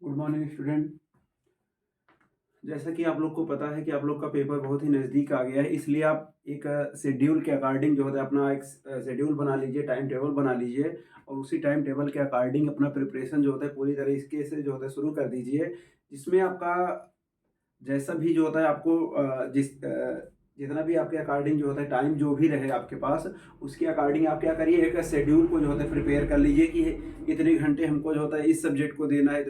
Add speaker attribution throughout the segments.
Speaker 1: Good morning student. जैसा कि आप लोग को पता है कि आप लोग का पेपर बहुत ही नज़दीक आ गया है, इसलिए आप एक शेड्यूल के अकॉर्डिंग जो होता है अपना एक शेड्यूल बना लीजिए, टाइम टेबल बना लीजिए और उसी टाइम टेबल के अकॉर्डिंग अपना प्रिपरेशन जो होता है पूरी तरीके से जो होता है शुरू कर दीजिए। जिसमें आपका जैसा भी जो होता है आपको जितना भी आपके अकॉर्डिंग जो होता है टाइम जो भी रहे आपके पास, उसके अकॉर्डिंग आप क्या करिए, एक शेड्यूल को जो होता है प्रिपेयर कर लीजिए कि इतने घंटे हमको जो होता है इस सब्जेक्ट को देना है,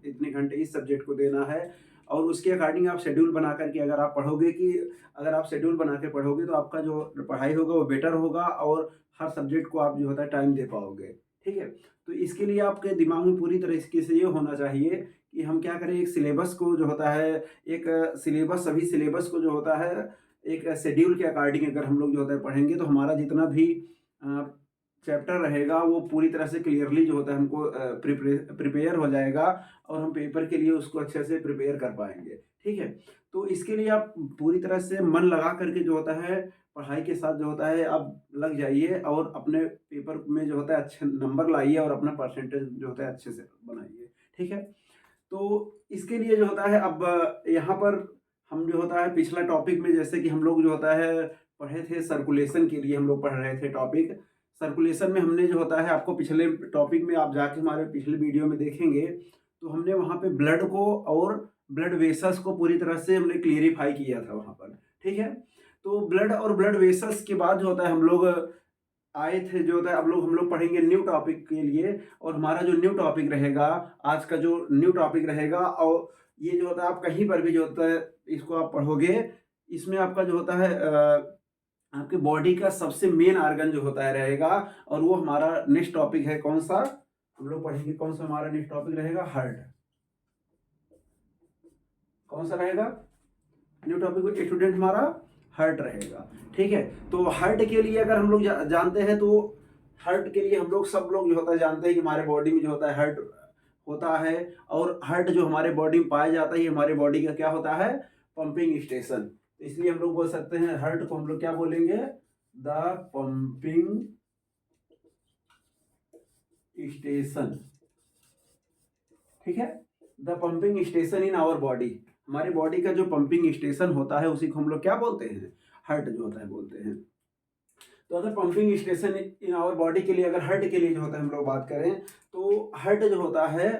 Speaker 1: इतने घंटे इस सब्जेक्ट को देना है। और उसके अकॉर्डिंग आप शेड्यूल बना कर के अगर आप पढ़ोगे कि अगर आप शेड्यूल बना के पढ़ोगे तो आपका जो पढ़ाई होगा वो बेटर होगा और हर सब्जेक्ट को आप जो होता है टाइम दे पाओगे। ठीक है? तो इसके लिए आपके दिमाग में पूरी तरीके से ये होना चाहिए कि हम क्या करें, एक सिलेबस को जो होता है, एक सिलेबस सभी सिलेबस को जो होता है एक शेड्यूल के अकॉर्डिंग अगर हम लोग जो होता है पढ़ेंगे तो हमारा जितना भी चैप्टर रहेगा वो पूरी तरह से क्लियरली जो होता है हमको प्रिपेयर हो जाएगा और हम पेपर के लिए उसको अच्छे से प्रिपेयर कर पाएंगे। ठीक है? तो इसके लिए आप पूरी तरह से मन लगा करके जो होता है पढ़ाई के साथ जो होता है आप लग जाइए और अपने पेपर में जो होता है अच्छे नंबर लाइए और अपना परसेंटेज जो होता है अच्छे से बनाइए। ठीक है? तो इसके लिए जो होता है अब यहाँ पर हम जो होता है पिछला टॉपिक में जैसे कि हम लोग जो होता है पढ़े थे सर्कुलेशन के लिए हम लोग पढ़ रहे थे टॉपिक। सर्कुलेशन में हमने जो होता है आपको पिछले टॉपिक में आप जाके हमारे पिछले वीडियो में देखेंगे, तो हमने वहाँ पे ब्लड को और ब्लड वेसल्स को पूरी तरह से हमने क्लियरिफाई किया था वहाँ पर। ठीक है? तो ब्लड और ब्लड वेसल्स के बाद जो होता है हम लोग आए थे जो होता है अब लोग हम लोग पढ़ेंगे न्यू टॉपिक के लिए। और हमारा जो न्यू टॉपिक रहेगा, आज का जो न्यू टॉपिक रहेगा, और ये जो होता है आप कहीं पर भी जो होता है इसको आप पढ़ोगे, इसमें आपका जो होता है आपके बॉडी का सबसे मेन ऑर्गन जो होता है रहेगा। और वो हमारा नेक्स्ट टॉपिक है कौन सा, हम लोग पढ़ेंगे कौन सा हमारा नेक्स्ट टॉपिक रहेगा, हार्ट। कौन सा रहेगा न्यू टॉपिक स्टूडेंट हमारा, हार्ट रहेगा। ठीक है? तो हार्ट के लिए अगर हम लोग जानते हैं तो हार्ट के लिए हम लोग सब लोग जो होता है जानते हैं कि हमारे बॉडी में जो होता है हार्ट होता है। और हार्ट जो हमारे बॉडी में पाया जाता है ये हमारे बॉडी का क्या होता है, पंपिंग स्टेशन। इसलिए हम लोग बोल सकते हैं हार्ट को हम लोग क्या बोलेंगे, द पंपिंग स्टेशन। ठीक है? The pumping station in our body, हमारे बॉडी का जो पंपिंग स्टेशन होता है उसी को हम लोग क्या बोलते हैं, हार्ट जो होता है बोलते हैं। तो अगर pumping station in our body के लिए, अगर हार्ट के लिए जो होता है हम लोग बात करें, तो हार्ट जो होता है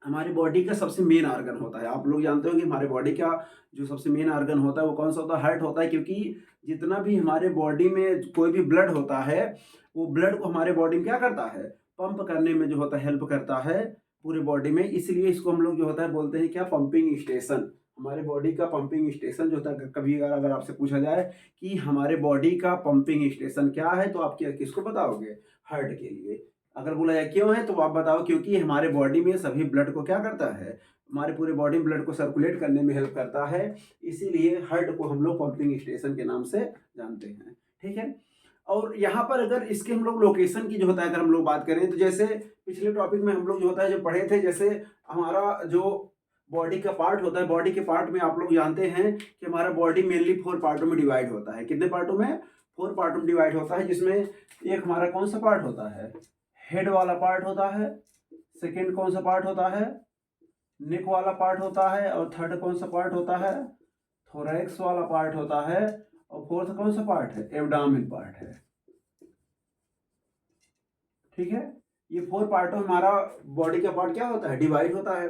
Speaker 1: हमारी बॉडी का सबसे मेन ऑर्गन होता है। आप लोग जानते हो कि हमारे बॉडी का जो सबसे मेन ऑर्गन होता है वो कौन सा होता है, हार्ट होता है। क्योंकि जितना भी हमारे बॉडी में कोई भी ब्लड होता है वो ब्लड को हमारे बॉडी में क्या करता है, पंप करने में जो होता है हेल्प करता है पूरे बॉडी में। इसलिए इसको हम लोग जो होता है बोलते हैं क्या, पंपिंग स्टेशन। हमारे बॉडी का पंपिंग स्टेशन जो होता है, कभी अगर आपसे पूछा जाए कि हमारे बॉडी का पंपिंग स्टेशन क्या है तो आप क्या किसको बताओगे, हार्ट के लिए। अगर बोला जाए क्यों है तो आप बताओ, क्योंकि हमारे बॉडी में सभी ब्लड को क्या करता है, हमारे पूरे बॉडी में ब्लड को सर्कुलेट करने में हेल्प करता है। इसीलिए हार्ट को हम लोग पंपिंग स्टेशन के नाम से जानते हैं। ठीक है? और यहाँ पर अगर इसके हम लोग लोकेशन की जो होता है अगर हम लोग बात करें तो जैसे पिछले टॉपिक में हम लोग जो होता है जो पढ़े थे, जैसे हमारा जो बॉडी का पार्ट होता है, बॉडी के पार्ट में आप लोग जानते हैं कि हमारा बॉडी मेनली 4 पार्टों में डिवाइड होता है। कितने पार्टों में, 4 पार्टों में डिवाइड होता है। जिसमें एक हमारा कौन सा पार्ट होता है, हेड वाला पार्ट होता है। सेकंड कौन सा पार्ट होता है, नेक वाला पार्ट होता है। और थर्ड कौन सा पार्ट होता है, थोरैक्स वाला पार्ट होता है। और फोर्थ कौन सा पार्ट है, एब्डोमेन पार्ट है। ठीक है? ये 4 पार्टों में हमारा बॉडी का पार्ट क्या होता है, डिवाइड होता है।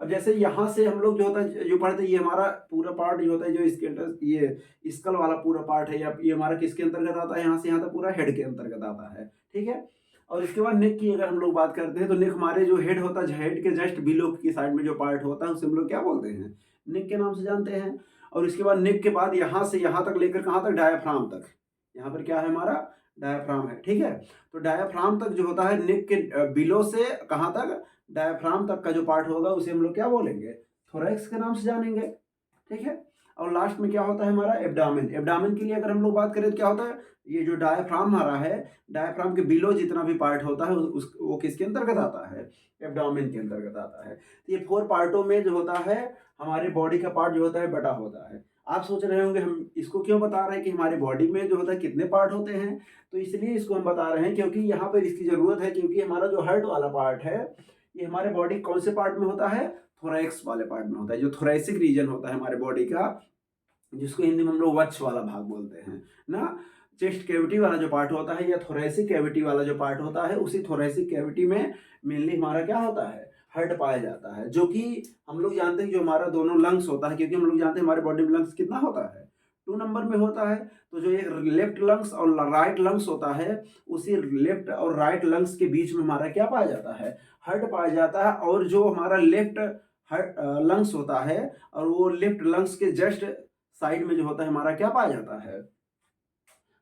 Speaker 1: अब जैसे यहाँ से हम लोग जो होता है जो पढ़ते हैं, ये हमारा पूरा पार्ट जो होता है जो इसके ये स्कल वाला पूरा पार्ट है, या ये हमारा किसके अंतर्गत आता है, यहाँ से यहाँ तक पूरा हेड के अंतर्गत आता है। ठीक है? और इसके बाद नेक की अगर हम लोग बात करते हैं तो नेक हमारे जो हेड होता है, हेड के जस्ट बिलो की साइड में जो पार्ट होता है उसे हम लोग क्या बोलते हैं, नेक के नाम से जानते हैं। और इसके बाद नेक के बाद यहाँ से यहाँ तक लेकर कहाँ तक, डायाफ्राम तक। यहाँ पर क्या है हमारा, डायाफ्राम है। ठीक है? तो डायाफ्राम तक जो होता है नेक के बिलो से कहाँ तक, डायाफ्राम तक का जो पार्ट होगा उसे हम लोग क्या बोलेंगे, थोरैक्स के नाम से जानेंगे। ठीक है? और लास्ट में क्या होता है हमारा, एब्डोमेन। एब्डोमेन के लिए अगर हम लोग बात करें तो क्या होता है, ये जो डायाफ्राम हमारा है, डायाफ्राम के बिलो जितना भी पार्ट होता है वो किसके अंतर्गत आता है, एब्डोमेन के अंतर्गत आता है। तो ये 4 पार्टों में जो होता है हमारे बॉडी का पार्ट जो होता है बटा होता है। आप सोच रहे होंगे हम इसको क्यों बता रहे हैं कि हमारी बॉडी में जो होता है कितने पार्ट होते हैं। तो इसलिए इसको हम बता रहे हैं क्योंकि यहाँ पर इसकी ज़रूरत है, क्योंकि हमारा जो हार्ट वाला पार्ट है ये हमारे बॉडी कौन से पार्ट में होता है, थोरैक्स वाले पार्ट में होता है, जो थोरैसिक रीजन होता है हमारे बॉडी का, जिसको हिंदी में हम लोग वक्ष वाला भाग बोलते हैं ना। चेस्ट कैविटी वाला जो पार्ट होता है या थोरैसिक कैविटी वाला जो पार्ट होता है, उसी थोरैसिक कैविटी में मेनली हमारा क्या होता है, हार्ट पाया जाता है। जो कि हम लोग जानते हैं जो हमारा दोनों लंग्स होता है, क्योंकि हम लोग जानते हैं हमारे बॉडी में लंग्स कितना होता है, 2 नंबर में होता है। तो जो एक लेफ्ट लंग्स और राइट लंग्स होता है, उसी लेफ्ट और राइट लंग्स के बीच में हमारा क्या पाया जाता है, हार्ट पाया जाता है। और जो हमारा लेफ्ट लंग्स होता है, और वो लेफ्ट लंग्स के जस्ट साइड में जो होता है हमारा क्या पाया जाता है,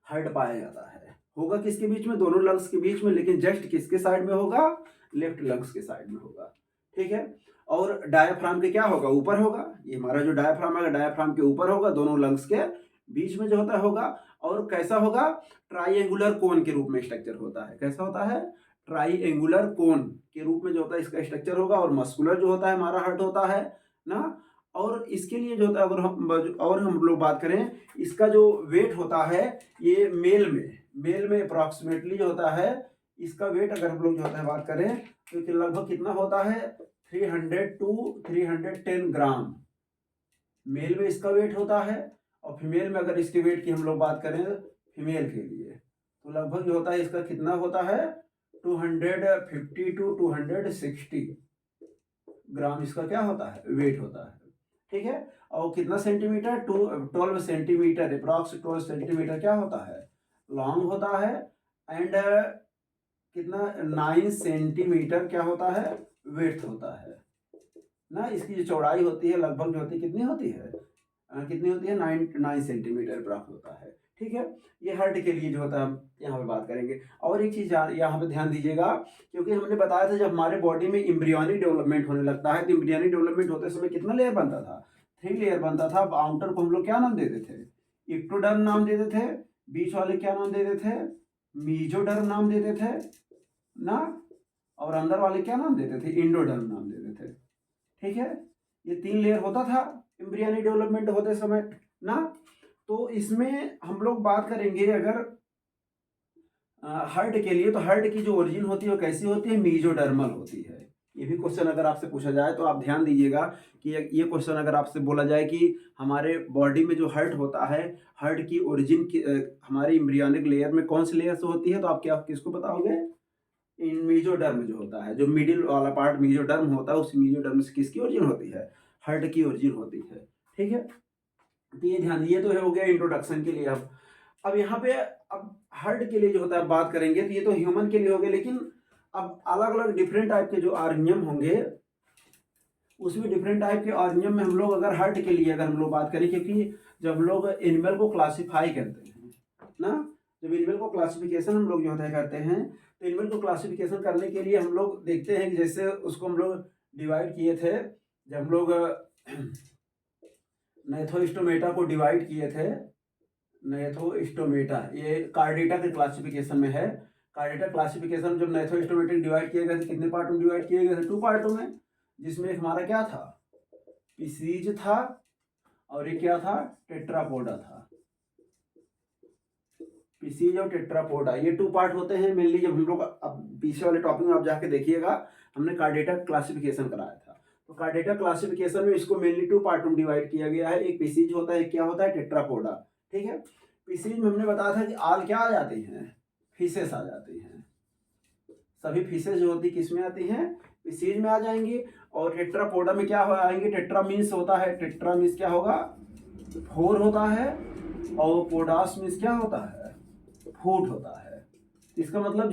Speaker 1: हार्ट पाया जाता है। होगा किसके बीच में, दोनों लंग्स के बीच में, लेकिन जस्ट किसके साइड में होगा, लेफ्ट लंग्स के साइड में होगा। ठीक है। और डायाफ्राम के क्या होगा, ऊपर होगा। ये हमारा जो डायाफ्राम है, डायाफ्राम के ऊपर होगा, दोनों लंग्स के बीच में जो होता होगा। और कैसा होगा, ट्राइएंगुलर कोन के रूप में स्ट्रक्चर होता है। कैसा होता है, ट्राइएंगुलर कोन के रूप में जो होता है इसका स्ट्रक्चर होगा। और मस्कुलर जो होता है हमारा हार्ट होता है ना। और इसके लिए जो होता है, अगर हम लोग बात करें, इसका जो वेट होता है, ये मेल में अप्रॉक्सीमेटली जो होता है, इसका वेट अगर हम लोग जो होता है बात करें, तो लगभग कितना होता है, 300 to 310 ग्राम मेल में इसका वेट होता है। और फीमेल में अगर इसके वेट की हम लोग बात करें, फीमेल के लिए, तो लगभग जो होता है इसका कितना होता है, 250 to 260 ग्राम इसका क्या होता है, वेट होता है। ठीक है। और कितना सेंटीमीटर, 12 सेंटीमीटर, अप्रॉक्स 12 सेंटीमीटर क्या होता है, लॉन्ग होता है। एंड कितना, 9 सेंटीमीटर क्या होता है, विड्थ होता है ना। इसकी जो चौड़ाई होती है लगभग जो होती है कितनी होती है, कितनी होती है, 9 सेंटीमीटर प्राप्त होता है। ठीक है। ये हार्ट के लिए जो होता है हम यहाँ पे बात करेंगे। और एक चीज़ यहाँ पे ध्यान दीजिएगा, क्योंकि हमने बताया था जब हमारे बॉडी में एम्ब्रियोनिक डेवलपमेंट होने लगता है, तो एम्ब्रियोनिक डेवलपमेंट होते समय कितना लेयर बनता था, 3 लेयर बनता था। आउटर को हम लोग क्या नाम देते थे, इक्टोडर्म नाम देते थे। बीच वाले क्या नाम देते थे, मीजोडर्म नाम देते थे ना। और अंदर वाले क्या नाम देते थे, इंडोडर्म नाम देते थे। ठीक है। ये 3 लेयर होता था एम्ब्रियोनिक डेवलपमेंट होते समय ना। तो इसमें हम लोग बात करेंगे अगर हार्ट के लिए, तो हार्ट की जो ओरिजिन होती है वो कैसी होती है, मीजोडर्मल होती है। ये भी क्वेश्चन अगर आपसे पूछा जाए तो आप ध्यान दीजिएगा कि ये क्वेश्चन अगर आपसे बोला जाए कि हमारे बॉडी में जो हार्ट होता है, हार्ट की ओरिजिन की हमारे एम्ब्रियोनिक लेयर में कौन सी लेयर से होती है, तो आप क्या किसको बताओगे, इन मीजोडर्म जो होता है, जो मिडिल वाला पार्ट मीजोडर्म होता है, उस मीजोडर्म से किसकी ओरिजिन होती है, हार्ट की ओरिजिन होती है। ठीक है। तो ये ध्यान, ये तो हो गया इंट्रोडक्शन के लिए। अब यहाँ पे अब हार्ट के लिए जो होता है बात करेंगे, तो ये तो ह्यूमन के लिए हो गए, लेकिन अब अलग अलग डिफरेंट टाइप के जो ऑर्गेनियम होंगे, उसमें डिफरेंट टाइप के ऑर्गेनियम में हम लोग अगर हार्ट के लिए अगर हम लोग बात करें, क्योंकि जब हम लोग एनिमल को क्लासीफाई करते हैं ना, जब एनिमल को क्लासिफिकेशन हम लोग जो होता है करते हैं, तो एनिमल को क्लासिफिकेशन करने के लिए हम लोग देखते हैं कि जैसे उसको हम लोग डिवाइड किए थे, जब हम लोग नैथोस्टोमेटा को डिवाइड किए थे, नैथोस्टोमेटा ये कार्डेटा के क्लासिफिकेशन में है। कार्डेटा क्लासिफिकेशन जब नैथोस्टोमेटा डिवाइड किए गए थे, कितने पार्टों में डिवाइड किए गए थे, 2 पार्टों में, जिसमें एक हमारा क्या था, पिसीज था, और एक क्या था, टेट्रापोडा था। पिसीज और टेट्रापोडा, ये 2 पार्ट होते हैं मेनली। जब हम लोग अब पीछे वाले टॉपिक में आप जाके देखिएगा, हमने कार्डेटा क्लासिफिकेशन कराया था। तो कार्डेटा क्लासिफिकेशन में इसको मेनली 2 पार्ट में डिवाइड किया गया है, एक पिसीज होता है, एक क्या होता है, टेट्रापोडा। ठीक है। पिसीज में हमने बताया था कि आल क्या आ जाती हैं, फिशेस आ जाती हैं। सभी फिशेस जो होती किस में आती हैं, पिसीज में आ जाएंगी। और टेट्रापोडा में क्या हो आएंगे, टेट्रा मीन्स होता है, टेट्रा मीन्स क्या होगा, 4 होता है। और पोडास मीन्स क्या होता है, फूट होता है। इसका मतलब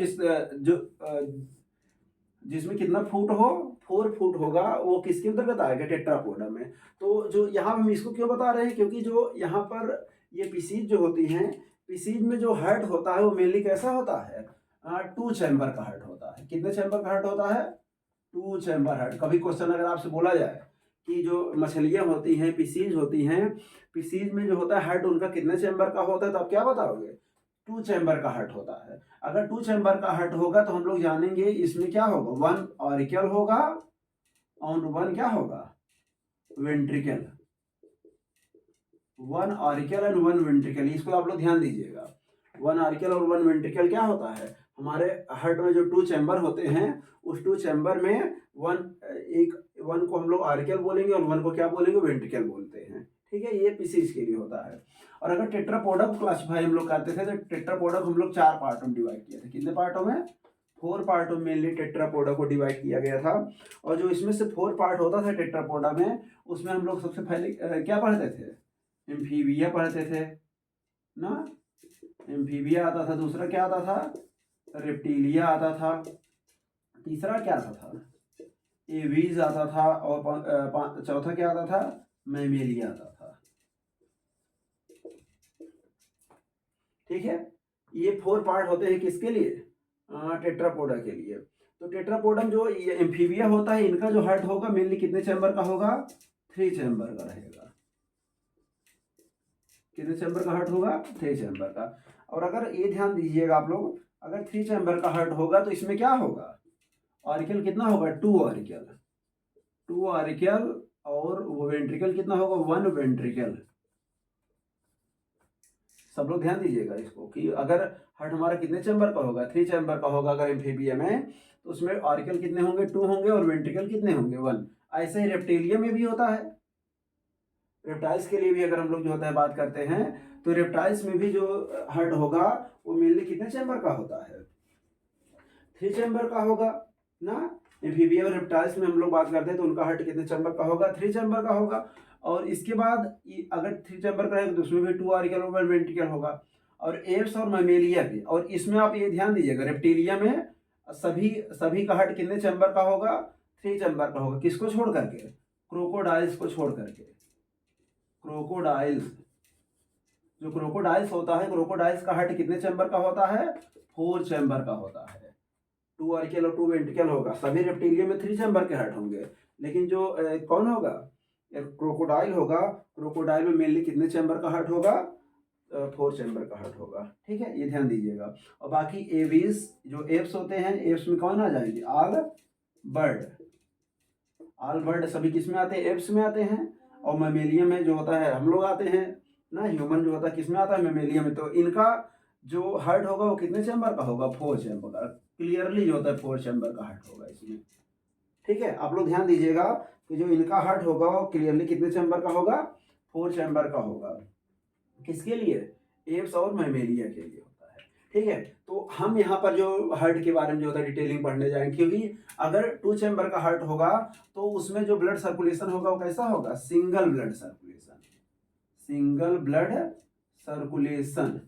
Speaker 1: जिसमें कितना फुट हो, 4 फुट होगा, वो किसके अंतर्गत आएगा, टेट्रापोडा में। तो जो यहाँ हम इसको क्यों बता रहे हैं, क्योंकि जो यहाँ पर ये पिसीज जो होती हैं, पिसीज में जो हार्ट होता है वो मेनली कैसा होता है, 2 चैम्बर का हार्ट होता है। कितने चैम्बर का हार्ट होता है, 2 चैम्बर हार्ट। कभी क्वेश्चन अगर आपसे बोला जाए कि जो मछलियाँ होती हैं, पिसीज होती हैं, पिसीज में जो होता है हार्ट उनका कितने चैम्बर का होता है, तो आप क्या बताओगे, 2 चैम्बर का हार्ट होता है। अगर 2 चैम्बर का हार्ट होगा तो हम लोग जानेंगे इसमें क्या होगा, 1 ऑरिकल होगा और 1 क्या होगा, वेंट्रिकल। 1 ऑरिकल एंड 1 वेंट्रिकल, इसको आप लोग ध्यान दीजिएगा। 1 ऑरिकल और 1 वेंट्रिकल क्या होता है, हमारे हार्ट में जो 2 चैम्बर होते हैं, उस 2 चैम्बर में वन को हम लोग आर्कियल बोलेंगे और वन को क्या बोलेंगे, वेंट्रिकल बोलते हैं। ठीक है, ये पीसीज के लिए होता है। और अगर टेट्रापोडा को क्लासिफाई हम लोग करते थे, तो टेट्रापोडा को हम लोग 4 पार्टों में डिवाइड किए थे। कितने पार्टों में? 4 पार्टों में मेनली टेट्रापोडा को डिवाइड किया गया था। और जो इसमें से 4 पार्ट होता था टेट्रापोडा में, उसमें हम लोग सबसे पहले क्या पढ़ते थे? एम्फीबिया पढ़ते थे ना। एम्फीबिया आता था, दूसरा क्या आता था? रेप्टिलिया आता था, तीसरा क्या आता था? एवीज आता था, और चौथा क्या आता था? मैमेलिया आता था। ठीक है, ये 4 पार्ट होते हैं किसके लिए? टेट्रापोडा के लिए। तो टेट्रापोडम जो एम्फीबिया होता है, इनका जो हार्ट होगा मेनली कितने चैम्बर का होगा? 3 चैम्बर का रहेगा। कितने चैम्बर का हार्ट होगा? 3 चैम्बर का। और अगर ये ध्यान दीजिएगा आप लोग, अगर 3 चैम्बर का हार्ट होगा तो इसमें क्या होगा? ऑरिकल कितना होगा? 2 ऑरिकल। 2 ऑरिकल। और वो वेंट्रिकल कितना होगा? 1 वेंट्रिकल। सब लोग ध्यान दीजिएगा इसको कि अगर हार्ट हमारा कितने चैम्बर का होगा? 3 चैम्बर का होगा अगर एम्फीबिया में, तो उसमें ऑरिकल कितने होंगे? 2 होंगे। और वेंट्रिकल कितने होंगे? 1। ऐसे ही रेप्टिलियम में भी होता है। रेप्टाइल्स के लिए भी अगर हम लोग जो होता है बात करते हैं, तो रेप्टाइल्स में भी जो हार्ट होगा वो मेनली कितने चैम्बर का होता है? 3 चैम्बर का होगा ना। एम्फीबिया और रेप्टाइल्स में हम लोग बात करते हैं तो उनका हार्ट कितने चैम्बर का होगा? 3 चैम्बर का होगा। और इसके बाद अगर 3 चैम्बर का रहेगा तो उसमें भी 2 आर्कियल और 1 वेंट्रिकल होगा। और एप्स और मैमेलिया भी। और इसमें आप ये ध्यान दीजिएगा, रेप्टिलिया में सभी सभी का हार्ट कितने चैम्बर का होगा? 3 चैम्बर का होगा। किसको छोड़ करके? क्रोकोडाइल्स को छोड़ करके। क्रोकोडाइल्स, जो क्रोकोडाइल्स होता है, क्रोकोडाइल्स का हार्ट कितने चैम्बर का होता है? 4 चैम्बर का होता है। 2 आर्कियल और 2 वेंट्रिकल होगा। सभी रेप्टिलियन में 3 चैम्बर के हार्ट होंगे। लेकिन जो कौन होगा? क्रोकोडाइल होगा। क्रोकोडाइल में मेनली कितने चैम्बर का हार्ट होगा? 4 चैम्बर का हार्ट होगा। ठीक है, ये ध्यान दीजिएगा। और बाकी एवीज जो एप्स होते हैं, एप्स में कौन आ जाएंगे? All bird. ऑल बर्ड सभी किस में आते हैं? एप्स में आते हैं। और मैमेलियम में जो होता है हम लोग आते हैं ना। ह्यूमन जो होता है किस में आता है? मैमेलियम में। तो इनका जो हार्ट होगा वो कितने चैम्बर का होगा? 4 चैम्बर का। क्लियरली जो होता है 4 चैम्बर का हार्ट होगा इसमें। ठीक है, आप लोग ध्यान दीजिएगा कि जो इनका हार्ट होगा वो क्लियरली कितने चैम्बर का होगा? 4 चैम्बर का होगा। किसके लिए? एप्स और मैमेलिया के लिए होता है। ठीक है, तो हम यहाँ पर जो हार्ट के बारे में जो होता है डिटेलिंग पढ़ने जाएंगे, क्योंकि अगर 2 चैम्बर का हार्ट होगा तो उसमें जो ब्लड सर्कुलेशन होगा वो कैसा होगा? Single blood circulation. Single blood circulation.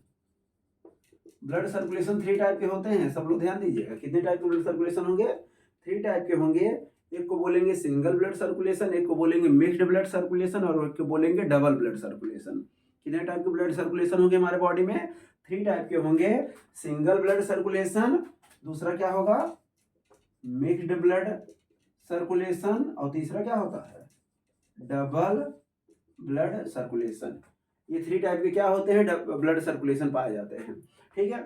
Speaker 1: Blood circulation 3 type के होते हैं। सब लोग ध्यान दीजिएगा, कितने टाइप के ब्लड सर्कुलेशन होंगे? 3 टाइप के होंगे। एक को बोलेंगे सिंगल ब्लड सर्कुलेशन, एक को बोलेंगे मिक्स्ड ब्लड सर्कुलेशन, और एक को बोलेंगे डबल ब्लड सर्कुलेशन। कितने टाइप के ब्लड सर्कुलेशन होंगे हमारे बॉडी में? 3 टाइप के होंगे। सिंगल ब्लड सर्कुलेशन, दूसरा क्या होगा? मिक्स्ड ब्लड सर्कुलेशन, और तीसरा क्या होता है? Double blood circulation. ये 3 टाइप के क्या होते हैं? ब्लड सर्कुलेशन पाए जाते हैं। ठीक है,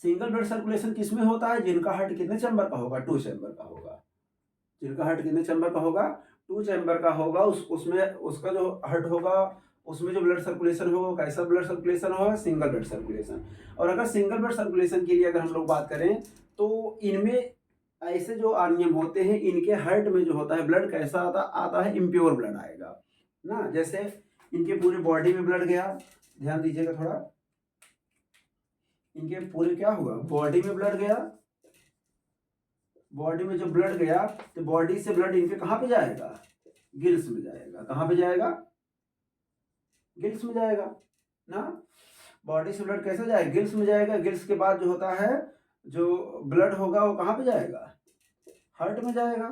Speaker 1: सिंगल ब्लड सर्कुलेशन किसमें होता है? जिनका हार्ट कितने चैम्बर का होगा? 2 चैम्बर का होगा। जिनका हार्ट कितने चैम्बर का होगा? 2 चैम्बर का होगा। उसमें उसका जो हार्ट होगा उसमें जो ब्लड सर्कुलेशन होगा कैसा ब्लड सर्कुलेशन होगा? Single blood circulation. और अगर सिंगल ब्लड सर्कुलेशन के लिए अगर हम लोग बात करें तो इनमें ऐसे जो आर्नियम होते हैं, इनके हार्ट में जो होता है ब्लड कैसा आता है? इम्प्योर ब्लड आएगा ना। जैसे इनके पूरे बॉडी में ब्लड गया, ध्यान दीजिएगा थोड़ा, इनके पूरे क्या हुआ? बॉडी में ब्लड गया। बॉडी में जो ब्लड गया तो बॉडी से ब्लड इनके कहाँ पे जाएगा? गिल्स में जाएगा। कहाँ पे जाएगा? गिल्स में जाएगा ना। बॉडी से ब्लड कैसे जाएगा? गिल्स में जाएगा। गिल्स के बाद जो होता है, जो ब्लड होगा वो कहाँ पे जाएगा? हार्ट में जाएगा।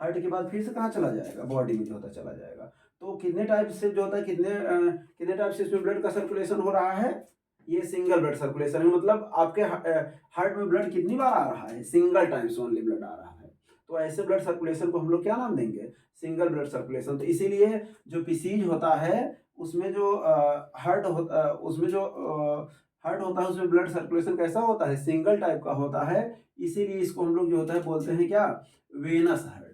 Speaker 1: हार्ट के बाद फिर से कहाँ चला जाएगा? बॉडी में जो होता चला जाएगा। तो कितने टाइप से जो होता है, कितने टाइप से इसमें ब्लड का सर्कुलेशन हो रहा है? ये सिंगल ब्लड सर्कुलेशन है। मतलब आपके हार्ट में ब्लड कितनी बार आ रहा है? सिंगल टाइम्स ओनली ब्लड आ रहा है। तो ऐसे ब्लड सर्कुलेशन को हम लोग क्या नाम देंगे? Single blood circulation. तो इसीलिए जो पीसीज होता है उसमें जो हार्ट होता उसमें जो हार्ट होता है उसमें ब्लड सर्कुलेशन कैसा होता है? सिंगल टाइप का होता है। इसीलिए इसको हम लोग जो होता है बोलते हैं क्या? Venous heart.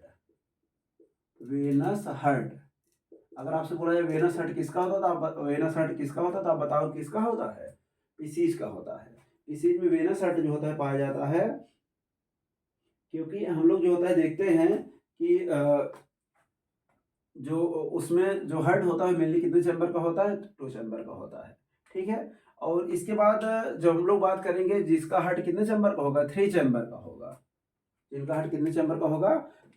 Speaker 1: Venous heart. अगर आपसे बोला जाए वेनस हार्ट किसका होता तो आप वेनस हार्ट किसका होता तो आप बताओ किसका होता है? पीसीज का होता है। पीसीज में वेनस हार्ट जो होता है पाया जाता है, क्योंकि हम लोग जो होता है देखते हैं कि जो उसमें जो हार्ट होता है मेनली कितने चैम्बर का होता है, 2 चैम्बर का होता है, ठीक है। और इसके बाद जब हम लोग बात करेंगे जिसका हार्ट कितने चैम्बर का होगा, 3 चैम्बर का होगा। जिनका हार्ट कितने चैम्बर का होगा,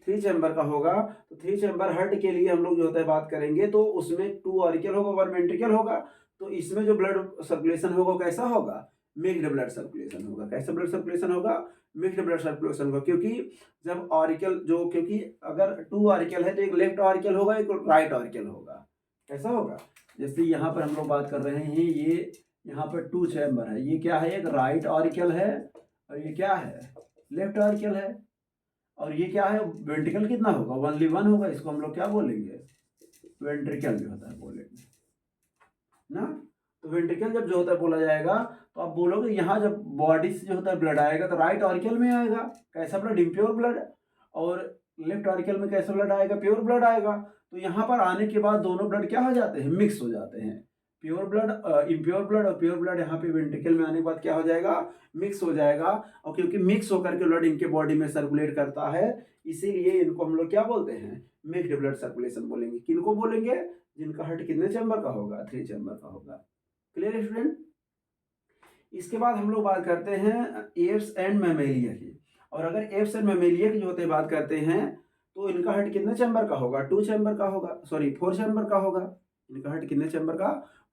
Speaker 1: 3 चैम्बर का होगा। तो 3 चैम्बर हार्ट के लिए हम लोग जो होता है बात करेंगे तो उसमें 2 ऑरिकल होगा, 1 वेंट्रिकल होगा। तो इसमें जो ब्लड सर्कुलेशन होगा कैसा होगा, मिक्स्ड ब्लड सर्कुलेशन होगा। कैसा ब्लड सर्कुलेशन होगा, मिक्स्ड ब्लड सर्कुलेशन होगा। क्योंकि जब ऑरिकल जो, क्योंकि अगर 2 ऑरिकल है तो एक लेफ्ट ऑरिकल होगा, एक राइट ऑरिकल होगा। कैसा होगा, जैसे यहाँ पर हम लोग बात कर रहे हैं, ये यहाँ पर 2 चैम्बर है, ये क्या है, एक राइट ऑरिकल है और ये क्या है, लेफ्ट ऑरिकल है। और ये क्या है, वेंट्रिकल कितना होगा, ओनली 1 होगा। इसको हम लोग क्या बोलेंगे, वेंट्रिकल जो होता है बोलेंगे ना। तो वेंट्रिकल जब जो होता है बोला जाएगा तो आप बोलोगे यहाँ जब बॉडी से जो होता है ब्लड आएगा तो राइट ऑरिकल में आएगा कैसा ब्लड, इम्प्योर ब्लड। और लेफ्ट ऑरिकल में कैसा ब्लड आएगा, प्योर ब्लड आएगा। तो यहाँ पर आने के बाद दोनों ब्लड क्या हो जाते हैं, मिक्स हो जाते हैं। प्योर ब्लड, इम्प्योर ब्लड और प्योर ब्लड यहाँ पे वेंट्रिकल में आने के बाद क्या हो जाएगा, मिक्स हो जाएगा। और क्योंकि मिक्स होकर के ब्लड इनके बॉडी में सर्कुलेट करता है, इसीलिए इनको हम लोग क्या बोलते हैं, मिक्स्ड ब्लड सर्कुलेशन बोलेंगे। किनको बोलेंगे, जिनका हार्ट कितने चैम्बर का होगा, 3 चैम्बर का होगा। Clear student. इसके बाद हम लोग बात करते हैं एप्स एंड मैमेलिया की। और अगर एप्स एंड मैमेलिया की जो होते हैं बात करते हैं तो इनका हार्ट कितने चैम्बर का होगा, 2 चैम्बर का होगा, सॉरी 4 चैम्बर का होगा। इनका हार्ट कितने चैम्बर का,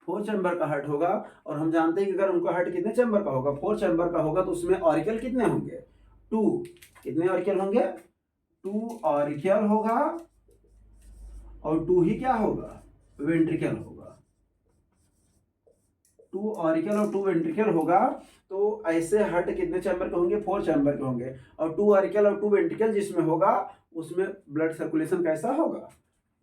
Speaker 1: 4 चैम्बर का हार्ट होगा। और हम जानते हैं कि अगर उनका हार्ट कितने चैम्बर का होगा, 4 चैम्बर का होगा, तो उसमें ऑरिकल कितने होंगे, 2। कितने ऑरिकल होंगे, 2 ऑरिकल होगा और 2 ही क्या होगा, वेंट्रिकल होगा। 2 ऑरिकल और 2 वेंट्रिकल होगा। तो ऐसे हार्ट कितने चैम्बर के होंगे, 4 चैम्बर के होंगे। और 2 ऑरिकल और 2 वेंट्रिकल जिसमें होगा उसमें ब्लड सर्कुलेशन कैसा होगा,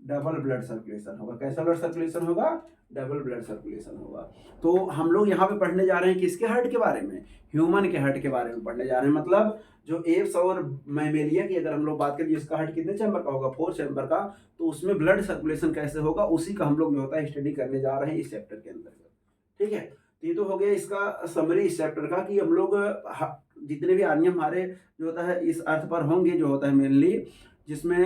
Speaker 1: डबल ब्लड सर्कुलेशन होगा। कैसा ब्लड सर्कुलेशन होगा, डबल ब्लड सर्कुलेशन होगा। तो हम लोग यहाँ पे पढ़ने जा रहे हैं किसके हार्ट के बारे में, ह्यूमन के हार्ट के बारे में पढ़ने जा रहे हैं। मतलब जो एप्स और मैमेलिया की अगर हम लोग बात करें जिसका हार्ट कितने चैम्बर का होगा, 4 चैम्बर का, तो उसमें ब्लड सर्कुलेशन कैसे होगा उसी का हम लोग जो होता है स्टडी करने जा रहे हैं इस चैप्टर के अंदर। ठीक है, तो ये तो हो गया इसका समरी इस चैप्टर का, कि हम लोग जितने भी आदमी हमारे जो होता है इस अर्थ पर होंगे जो होता है मेनली, जिसमें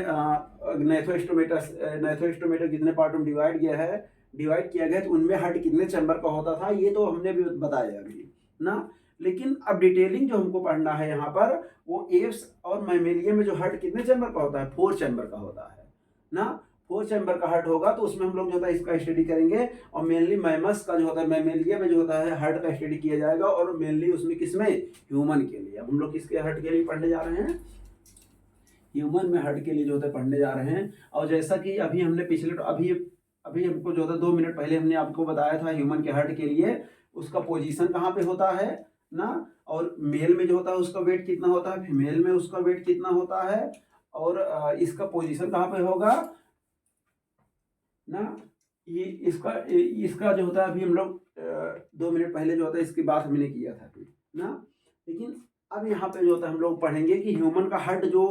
Speaker 1: नेथोस्टोमेटर जितने पार्ट में डिवाइड किया गया तो उनमें हार्ट कितने चैम्बर का होता था ये तो हमने भी बताया अभी ना। लेकिन अब डिटेलिंग जो हमको पढ़ना है यहाँ पर, वो एप्स और मैमेलिया में जो हार्ट कितने चैम्बर का होता है, 4 चैम्बर का होता है ना। 4 चैम्बर का हार्ट होगा तो उसमें हम लोग जो होता है इसका स्टडी करेंगे। और मेनली मैमस का जो होता है, मैमेलिया में जो होता है हार्ट का स्टडी किया जाएगा। और मेनली उसमें किसमें, ह्यूमन के लिए। अब हम लोग किसके हार्ट के लिए पढ़ने जा रहे हैं, ह्यूमन में हार्ट के लिए जो होता है पढ़ने जा रहे हैं। और जैसा कि अभी हमने अभी हमको जो होता 2 मिनट पहले हमने आपको बताया था ह्यूमन के हार्ट के लिए उसका पोजीशन कहाँ पे होता है ना। और मेल में जो होता है उसका वेट कितना होता है, फीमेल में उसका वेट कितना होता है, और इसका पोजीशन कहाँ पे होगा ना। ये इसका जो होता है अभी हम लोग 2 मिनट पहले जो होता है इसकी बात हमने किया था ना। लेकिन अब यहाँ पे जो होता है हम लोग पढ़ेंगे कि ह्यूमन का हार्ट जो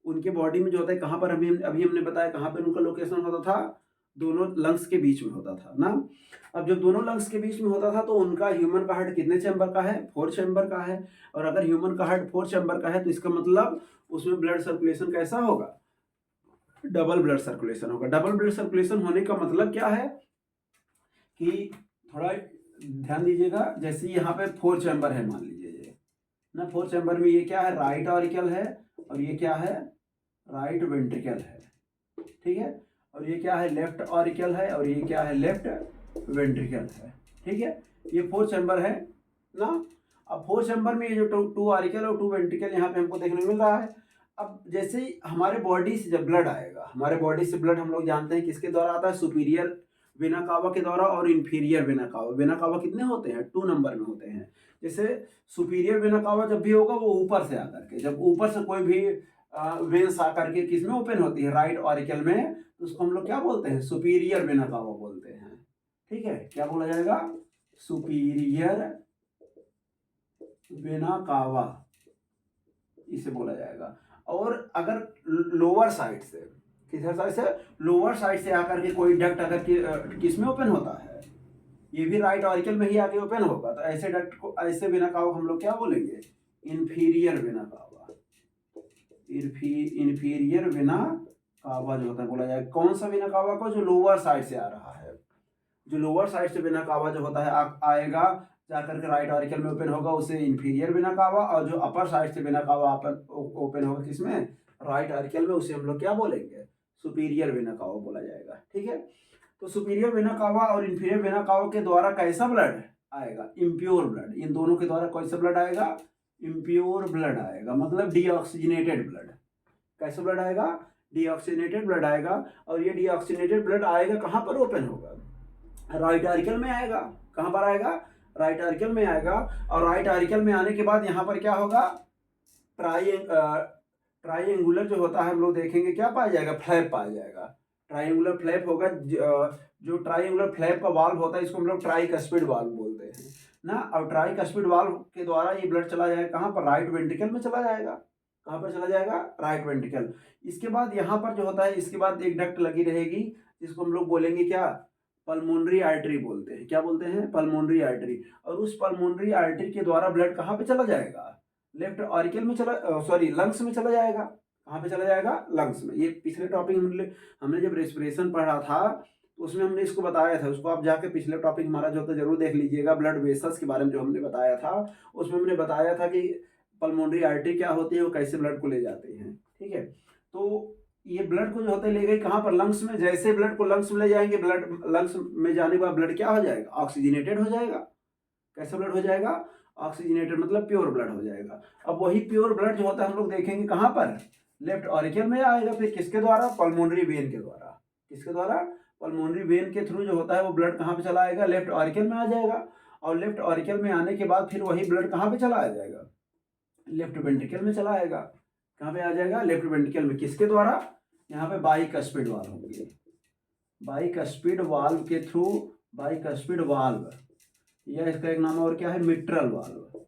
Speaker 1: उनके बॉडी में जो होता है कहाँ पर, अभी हमने बताया कहाँ पर उनका लोकेशन होता था, दोनों लंग्स के बीच में होता था ना। अब जब दोनों लंग्स के बीच में होता था तो उनका ह्यूमन का हार्ट कितने चैम्बर का है, 4 चैम्बर का है। और अगर ह्यूमन का हार्ट 4 चैम्बर का है तो इसका मतलब उसमें ब्लड सर्कुलेशन कैसा होगा, डबल ब्लड सर्कुलेशन होगा। डबल ब्लड सर्कुलेशन होने का मतलब क्या है कि थोड़ा ध्यान दीजिएगा, जैसे यहाँ पे 4 चैम्बर है मान लीजिए ये ना। 4 चैम्बर में ये क्या है, राइट ऑरिकल है, और ये क्या है, राइट वेंट्रिकल है, ठीक है। और ये क्या है, लेफ्ट ऑरिकल है, और ये क्या है, लेफ्ट वेंट्रिकल है, ठीक है। ये 4 चैम्बर है ना। अब 4 चैम्बर में ये जो 2 ऑरिकल और 2 वेंट्रिकल यहाँ पे हमको देखने मिल रहा है। अब जैसे ही हमारे बॉडी से जब ब्लड आएगा, हमारे बॉडी से ब्लड हम लोग जानते हैं किसके द्वारा आता है, सुपीरियर वेना कावा के द्वारा और inferior vena cava. Vena cava कितने होते हैं, 2 नंबर में होते हैं। जैसे सुपीरियर वेना कावा जब भी होगा वो ऊपर से आकर के, जब ऊपर से कोई भी वेन्स आकर के किसमें ओपन होती है, राइट ऑरिकल में, तो उसको हम लोग क्या बोलते हैं, सुपीरियर वेना कावा बोलते हैं। ठीक है, क्या बोला जाएगा, सुपीरियर वेना कावा, इसे बोला जाएगा। और अगर लोअर साइड से, किस साइड से, लोअर साइड से आकर के कोई डक्ट अगर किस में ओपन होता है, ये भी राइट ऑरिकल में ही आके ओपन होगा। तो ऐसे डक्ट को, ऐसे वेना कावा हम लोग क्या बोलेंगे, inferior vena cava. Inferior vena cava जो होता है बोला जाए, कौन सा वेना कावा को, जो लोअर साइड से आ रहा है, जो लोअर साइड से वेना कावा जो होता है आएगा जाकर के राइट ऑरिकल में ओपन होगा, उसे इंफीरियर वेना कावा। और जो अपर साइड से वेना कावा ओपन होगा किसमें, राइट ऑरिकल में, उसे हम लोग क्या बोलेंगे, सुपीरियर वेना कावा बोला जाएगा। ठीक है, तो सुपीरियर वेना कावा और इंफीरियर वेना कावा के द्वारा कैसा ब्लड आएगा, इम्प्योर ब्लड। इन दोनों के द्वारा कैसा ब्लड आएगा, इम्प्योर ब्लड आएगा, मतलब डीऑक्सीजनेटेड ब्लड। कैसा ब्लड आएगा, डीऑक्सीजनेटेड ब्लड आएगा। और ये डीऑक्सीजनेटेड ब्लड आएगा कहाँ पर ओपन होगा, राइट आर्टिकल में आएगा। कहाँ पर आएगा, राइट आर्टिकल में आएगा। और राइट आर्टिकल में आने के बाद यहाँ पर क्या होगा, ट्राइंगुलर जो होता है हम लोग देखेंगे क्या पाया जाएगा, फ्लैप पाया जाएगा। ट्राइंगुलर फ्लैप होगा। जो ट्राइंगुलर फ्लैप का वाल्व होता है इसको हम लोग ट्राइकस्पिड वाल्व बोलते हैं ना। और ट्राइकस्पिड वाल्व के द्वारा ये ब्लड चला जाएगा कहाँ पर, राइट वेंट्रिकल में चला जाएगा। कहाँ पर चला जाएगा, राइट वेंट्रिकल। इसके बाद यहाँ पर जो होता है, इसके बाद एक डक्ट लगी रहेगी जिसको हम लोग बोलेंगे क्या, पल्मोनरी आर्टरी बोलते हैं। क्या बोलते हैं, पल्मोनरी आर्टरी। और उस पल्मोनरी आर्टरी के द्वारा ब्लड कहाँ पे चला जाएगा, लेफ्ट ऑरिकल में चला, सॉरी लंग्स में चला जाएगा। कहाँ पे चला जाएगा, लंग्स में। ये पिछले टॉपिक हमने जब रेस्पिरेशन पढ़ा था तो उसमें हमने इसको बताया था। उसको आप जाके पिछले टॉपिक हमारा जो होता है जरूर देख लीजिएगा, ब्लड वेसल्स के बारे में जो हमने बताया था। उसमें हमने बताया था कि पल्मोनरी आर्टरी क्या होती है, वो कैसे ब्लड को ले जाते हैं। ठीक है, तो ये ब्लड को जो होता है ले गई कहाँ पर, लंग्स में। जैसे ब्लड को लंग्स में ले जाएंगे, ब्लड लंग्स में जाने के बाद ब्लड क्या हो जाएगा, ऑक्सीजनेटेड हो जाएगा। कैसा ब्लड हो जाएगा, ऑक्सीजनेटेड, मतलब प्योर ब्लड हो जाएगा। अब वही प्योर ब्लड जो होता है हम लोग देखेंगे कहाँ पर, लेफ्ट ऑरिकल में आएगा। फिर किसके द्वारा, पल्मोनरी वेन के द्वारा। किसके द्वारा, पल्मोनरी वेन के थ्रू जो होता है वो ब्लड कहाँ पे चला आएगा, लेफ्ट ऑरिकल में आ जाएगा। और लेफ्ट ऑरिकल में आने के बाद फिर वही ब्लड कहाँ पे चला आ जाएगा, लेफ्ट वेंट्रिकल में चला आएगा। कहाँ पे आ जाएगा, लेफ्ट वेंट्रिकल में। किसके द्वारा, यहाँ पे बाइकस्पिड वाल्व होंगे, बाइकस्पिड वाल्व के थ्रू, बाइकस्पिड वाल्व, या इसका एक नाम और क्या है, मिट्रल वाल्व।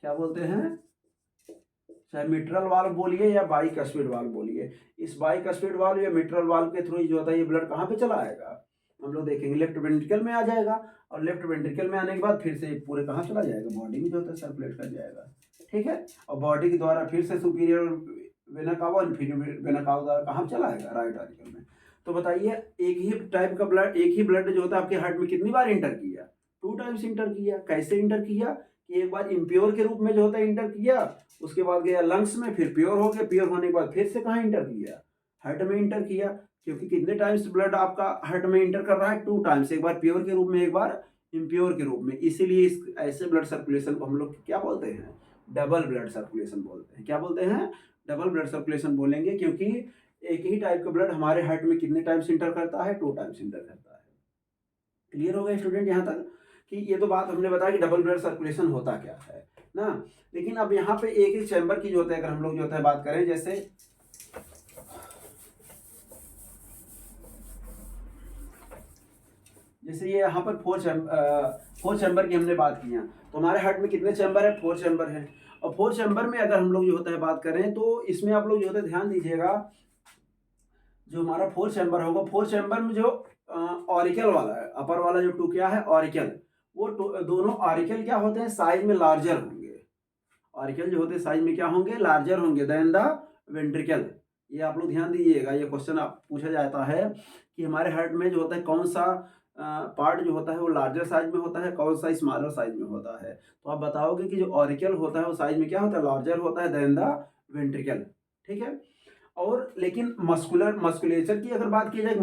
Speaker 1: क्या बोलते हैं, चाहे मिट्रल वाल्व बोलिए या बाइकस्पिड वाल्व बोलिए। इस बाइकस्पिड वाल्व या मिट्रल वाल्व के थ्रू जो होता है ये ब्लड कहाँ पे चला आएगा, हम लोग देखेंगे लेफ्ट वेंट्रिकल में आ जाएगा। और लेफ्ट वेंट्रिकल में आने के बाद फिर से पूरे कहाँ चला जाएगा, बॉडी में जो होता है सर्कुलेट कर जाएगा। ठीक है, और बॉडी के द्वारा फिर से superior vena cava, inferior vena cava द्वारा कहाँ चला आएगा, राइट आर्टिकल में। तो बताइए, एक ही टाइप का ब्लड, एक ही ब्लड जो होता है आपके हार्ट में कितनी बार इंटर किया, 2 टाइम्स इंटर किया। कैसे इंटर किया, कि एक बार इम्प्योर के रूप में जो होता है इंटर किया, उसके बाद गया लंग्स में, फिर प्योर हो गया, प्योर होने के बाद फिर से कहाँ इंटर किया, हार्ट में इंटर किया। क्योंकि कितने टाइम्स ब्लड आपका हार्ट में इंटर कर रहा है, 2 टाइम्स, एक बार प्योर के रूप में, एक बार इम्प्योर के रूप में। इसीलिए इस ऐसे ब्लड सर्कुलेशन को हम लोग क्या बोलते हैं, डबल ब्लड सर्कुलेशन बोलते हैं। क्या बोलते हैं, डबल ब्लड सर्कुलेशन बोलेंगे, क्योंकि एक ही टाइप का ब्लड हमारे हार्ट में कितने टाइम्स इंटर करता है, 2 टाइम्स इंटर करता है। क्लियर हो गया स्टूडेंट यहाँ तक, कि ये तो बात हमने बताया कि डबल ब्लड सर्कुलेशन होता क्या है ना। लेकिन अब यहाँ पे एक ही चैम्बर की जो होता है, अगर हम लोग जो होता है बात करें, जैसे ये यहाँ पर 4 चैम्बर की हमने बात की है। तो हमारे हार्ट में कितने चैम्बर है, 4 चैम्बर है। और 4 चैम्बर में अगर हम लोग जो होता है बात करें, तो इसमें आप लोग जो होता है ध्यान दीजिएगा, जो हमारा 4 चैम्बर होगा, 4 चैम्बर में जो ऑरिकल वाला है, अपर वाला जो 2 क्या है, ऑरिकल, वो दोनों ऑरिकल क्या होते हैं, साइज में लार्जर होंगे। ऑरिकल जो होते हैं साइज में क्या होंगे, लार्जर होंगे देन द वेंट्रिकल। ये आप लोग ध्यान दीजिएगा, ये क्वेश्चन आप पूछा जाता है कि हमारे हार्ट में जो होता है कौन सा पार्ट जो होता है वो लार्जर साइज में होता है, कौन सा स्मॉलर साइज में होता है। तो आप बताओगे कि जो ऑरिकल होता है वो साइज में क्या होता है, लार्जर होता है देन द वेंट्रिकल। ठीक है, और लेकिन मस्कुलेचर की अगर बात की जाए,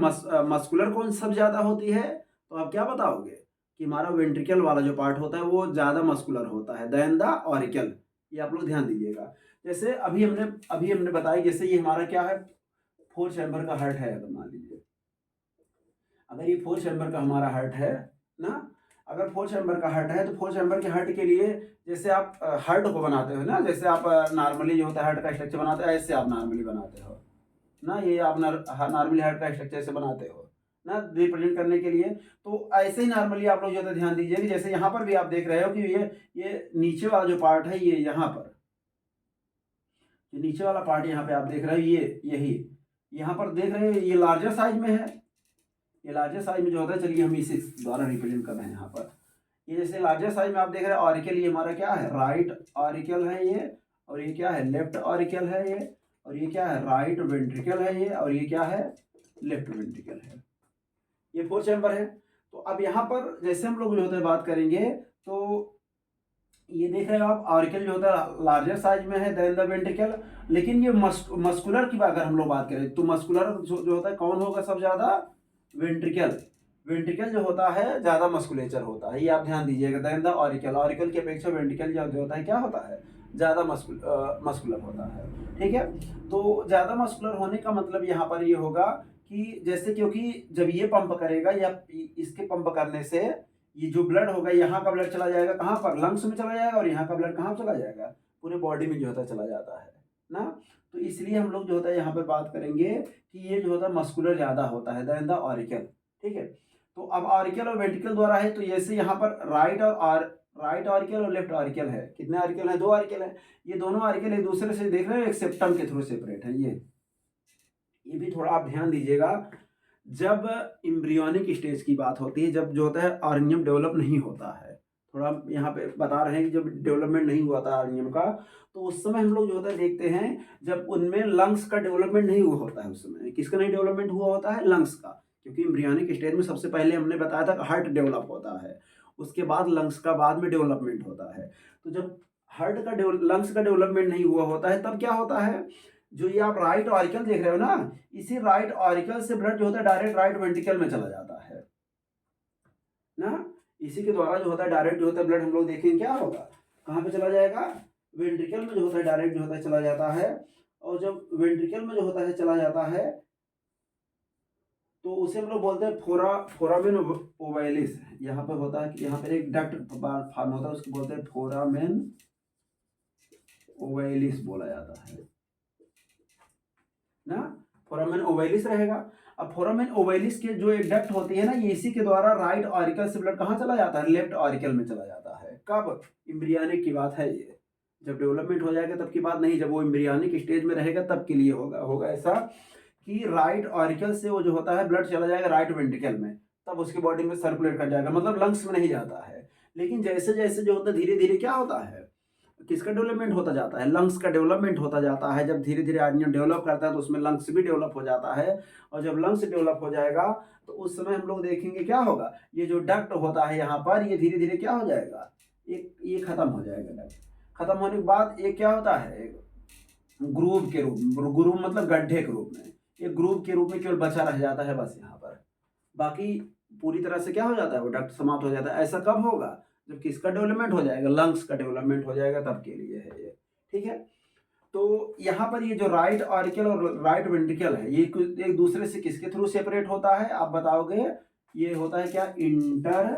Speaker 1: मस्कुलर कौन सब ज़्यादा होती है, तो आप क्या बताओगे कि हमारा वेंट्रिकल वाला जो पार्ट होता है वो ज़्यादा मस्कुलर होता है देन द ऑरिकल। ये आप लोग ध्यान दीजिएगा। जैसे अभी हमने बताया, जैसे ये हमारा क्या है, 4 चैम्बर का हार्ट है। अगर मान लीजिए, अगर ये 4 चैम्बर का हमारा हार्ट है ना, अगर 4 चैम्बर का हार्ट है, तो 4 चैम्बर के हार्ट के लिए जैसे आप हार्ट को बनाते हो ना, जैसे आप नॉर्मली जो होता है हार्ट का स्ट्रक्चर बनाते हो, ऐसे आप नॉर्मली बनाते हो ना, ये आप नॉर्मली हार्ट का स्ट्रक्चर से बनाते हो ना, रिप्रेजेंट करने के लिए। तो ऐसे ही नॉर्मली आप लोग जो है ध्यान दीजिए कि जैसे यहाँ पर भी आप देख रहे हो कि ये नीचे वाला जो पार्ट है, ये यहाँ पर जो नीचे वाला पार्ट यहाँ पे आप देख रहे हो, ये यही यहाँ पर देख रहे हो, ये लार्जर साइज में है, ये लार्जेस्ट साइज में जो होता है, चलिए हम इसी द्वारा रिप्रेजेंट कर रहे हैं यहाँ पर। ये जैसे लार्जेस्ट साइज में आप देख रहे हैं ऑरिकल, ये हमारा क्या है, राइट ऑरिकल है ये, और ये क्या है, लेफ्ट ऑरिकल है ये, और ये क्या है, राइट वेंट्रिकल है ये, और ये क्या है, लेफ्ट वेंट्रिकल है। ये 4 चैम्बर है। तो अब यहाँ पर जैसे हम लोग जो होता है बात करेंगे, तो ये देख रहे हो आप, ऑरिकल जो होता है लार्जर साइज में है देन द वेंट्रिकल। लेकिन ये मस्कुलर की अगर हम लोग बात करें, तो मस्कुलर जो होता है कौन होगा सबसे ज्यादा, वेंट्रिकल। वेंट्रिकल जो होता है ज्यादा मस्कुलेचर होता है, ये आप ध्यान दीजिएगा, देन द ऑरिकल। ऑरिकल की अपेक्षा वेंट्रिकल जो होता है क्या होता है, ज्यादा मस्कुलर होता है। ठीक है, तो ज्यादा मस्कुलर होने का मतलब यहाँ पर ये होगा कि जैसे, क्योंकि जब ये पंप करेगा या इसके पंप करने से ये जो ब्लड होगा, यहाँ का ब्लड चला जाएगा कहाँ पर, लंग्स में चला जाएगा, और यहाँ का ब्लड कहाँ चला जाएगा, पूरे बॉडी में जो होता है चला जाता है ना। तो इसलिए हम लोग जो होता है यहाँ पर बात करेंगे कि ये जो होता है मस्कुलर ज्यादा होता है देन द ऑरिकल। ठीक है, तो अब ऑरिकल और वेंट्रिकल द्वारा है, तो जैसे यहाँ पर राइट ऑरिकल और लेफ्ट ऑरिकल है, कितने ऑरिकल है, 2 ऑरिकल है। ये दोनों ऑरिकल एक दूसरे से देख रहे हो, एक सेप्टम के थ्रू सेपरेट है। ये भी थोड़ा आप ध्यान दीजिएगा, जब एम्ब्रियोनिक स्टेज की बात होती है, जब जो होता है ऑर्गेनिज्म डेवलप नहीं होता है, थोड़ा यहाँ पे बता रहे हैं कि जब डेवलपमेंट नहीं हुआ था ऑर्गेनिज्म का, तो उस समय हम लोग जो होता है देखते हैं, जब उनमें लंग्स का डेवलपमेंट नहीं हुआ होता है, उस समय किसका नहीं डेवलपमेंट हुआ होता है, लंग्स का। क्योंकि एम्ब्रियोनिक स्टेज में सबसे पहले हमने बताया था हार्ट डेवलप होता है, उसके बाद लंग्स का बाद में डेवलपमेंट होता है। तो जब लंग्स का डेवलपमेंट नहीं हुआ होता है, तब क्या होता है, जो ये आप राइट ऑरिकल देख रहे हो ना, इसी राइट ऑरिकल से ब्लड जो होता है डायरेक्ट राइट वेंट्रिकल में चला जाता है ना। इसी के द्वारा जो होता है डायरेक्ट जो होता है ब्लड हम लोग देखेंगे क्या होगा, कहाँ पे चला जाएगा, वेंट्रिकल में जो होता है डायरेक्ट जो होता है चला जाता है। और जब वेंट्रिकल में जो होता है चला जाता है, तो उसे हम लोग बोलते हैं फोरामेन ओवैलिस। यहाँ पे होता है कि यहाँ पे एक डक्ट फॉर्म होता है, उसको बोलते हैं फोरामेन ओवैलिस बोला जाता है ना। फोरामेन ओवैलिस रहेगा। अब फोरामेन ओवैलिस के जो एक डक्ट होती है ना, ये इसी के द्वारा राइट ऑरिकल से ब्लड कहाँ चला जाता है, लेफ्ट ऑरिकल में चला जाता है। कब, एम्ब्रियोनिक की बात है ये, जब डेवलपमेंट हो जाएगा तब की बात नहीं, जब वो एम्ब्रियोनिक स्टेज में रहेगा तब के लिए होगा ऐसा कि राइट ऑरिकल से वो जो होता है ब्लड चला जाएगा राइट वेंट्रिकल में, तब उसकी बॉडी में सर्कुलेट कर जाएगा, मतलब लंग्स में नहीं जाता है। लेकिन जैसे जैसे जो होता है धीरे धीरे क्या होता है, किसका डेवलपमेंट होता जाता है, लंग्स का डेवलपमेंट होता जाता है। जब धीरे धीरे आदमी डेवलप करता है तो उसमें लंग्स भी डेवलप हो जाता है, और जब लंग्स डेवलप हो जाएगा तो उस समय हम लोग देखेंगे क्या होगा, ये जो डक्ट होता है यहाँ पर, ये धीरे धीरे क्या हो जाएगा, ये खत्म हो जाएगा। डक्ट खत्म होने के बाद ये क्या होता है, ग्रूव के रूप में, ग्रूव मतलब गड्ढे के रूप में, एक ग्रूव के रूप में केवल बचा रह जाता है बस यहाँ पर, बाकी पूरी तरह से क्या हो जाता है, वो डक्ट समाप्त हो जाता है। ऐसा कब होगा, जब किसका डेवलपमेंट हो जाएगा, लंग्स का डेवलपमेंट हो जाएगा, तब के लिए है ये। ठीक है, तो यहाँ पर ये जो राइट ऑरिकल और राइट वेंट्रिकल है, ये एक दूसरे से किसके थ्रू सेपरेट होता है, आप बताओगे, ये होता है क्या, inter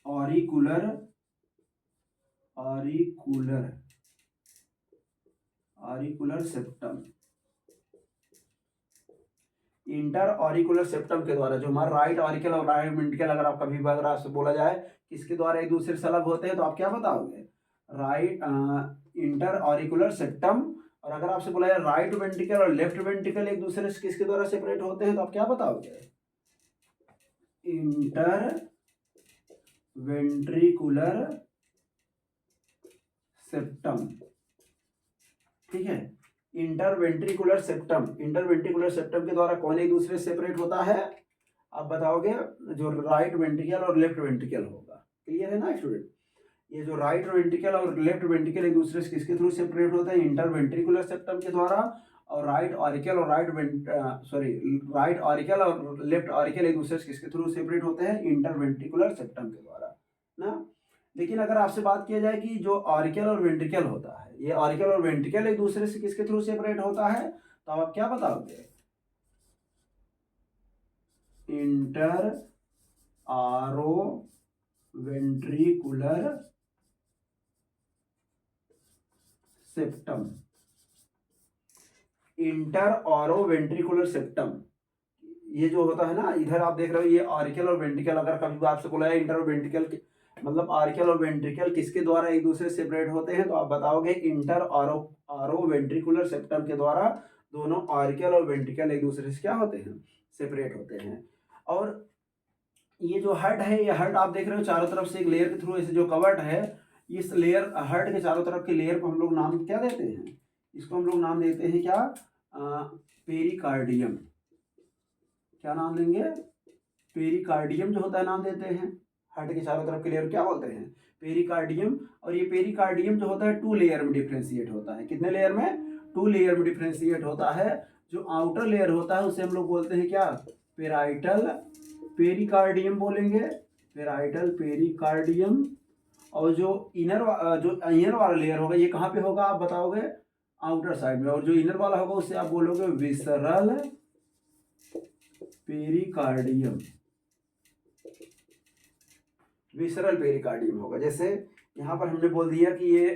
Speaker 1: auricular septum. Inter auricular septum के द्वारा, जो हमारा राइट ऑरिकल और राइट वेंट्रिकल, अगर आप कभी अगर से बोला जाए किसके द्वारा एक दूसरे से अलग होते हैं, तो आप क्या बताओगे, राइट इंटर ऑरिकुलर सेप्टम। और अगर आपसे बोला जाए राइट वेंट्रिकल और लेफ्ट वेंट्रिकल एक दूसरे से किसके द्वारा सेपरेट होते हैं, तो आप क्या बताओगे, इंटर वेंट्रिकुलर सेप्टम। ठीक है, इंटरवेंट्रिकुलर सेप्टम के द्वारा कौन एक दूसरे से सेपरेट होता है, आप बताओगे, जो राइट वेंट्रिकल और लेफ्ट वेंट्रिकल होगा। क्लियर है ना स्टूडेंट, ये जो राइट वेंट्रिकल और लेफ्ट वेंट्रिकल एक दूसरे से किसके थ्रू सेपरेट होते हैं, इंटरवेंट्रिकुलर सेप्टम के द्वारा। और राइट ऑरिकल और राइट ऑरिकल और लेफ्ट ऑरिकल एक दूसरे से किसके थ्रू सेपरेट होते हैं, इंटरवेंट्रिकुलर सेप्टम के द्वारा ना। लेकिन अगर आपसे बात किया जाए कि जो ऑरिकल और वेंट्रिकल होता है, ये ऑरिकल और वेंट्रिकल एक दूसरे से किसके थ्रू सेपरेट होता है, तो आप क्या बताओगे, इंटर आरो ventricular septum. Inter Auro ventricular septum, ये जो होता है ना, इधर आप देख रहे हो ये ऑरिकल और वेंट्रिकल, अगर कभी आपसे बोला है इंटर और वेंट्रिकल मतलब ऑरिकल और वेंट्रिकल किसके द्वारा एक दूसरे से सेपरेट होते हैं, तो आप बताओगे इंटर आरो वेंट्रिकुलर सेप्टम के द्वारा दोनों ऑरिकल और वेंट्रिकल एक दूसरे से क्या होते हैं, सेपरेट होते हैं। और ये जो हर्ट है, ये हर्ट आप देख रहे हो चारों तरफ से एक लेयर के थ्रू ऐसे जो कवर्ड है, इस लेयर हर्ट के चारों तरफ के लेयर को हम लोग नाम क्या देते हैं, इसको हम लोग नाम देते हैं क्या, पेरिकार्डियम। क्या नाम देंगे, पेरिकार्डियम जो होता है नाम देते हैं। हार्ट के चारों तरफ के लेयर क्या बोलते हैं, पेरिकार्डियम। और ये पेरिकार्डियम जो होता है 2 लेयर में डिफ्रेंशिएट होता है। कितने लेयर में, 2 लेयर में डिफ्रेंशिएट होता है। जो आउटर लेयर होता है उसे हम लोग बोलते हैं क्या, पेराइटल पेरिकार्डियम बोलेंगे, पेराइटल पेरिकार्डियम। और जो इनर वाला लेयर होगा ये कहाँ पे होगा आप बताओगे, आउटर साइड में। और जो इनर वाला होगा उससे आप बोलोगे विसरल पेरिकार्डियम, विसरल पेरिकार्डियम होगा। जैसे यहाँ पर हमने बोल दिया कि ये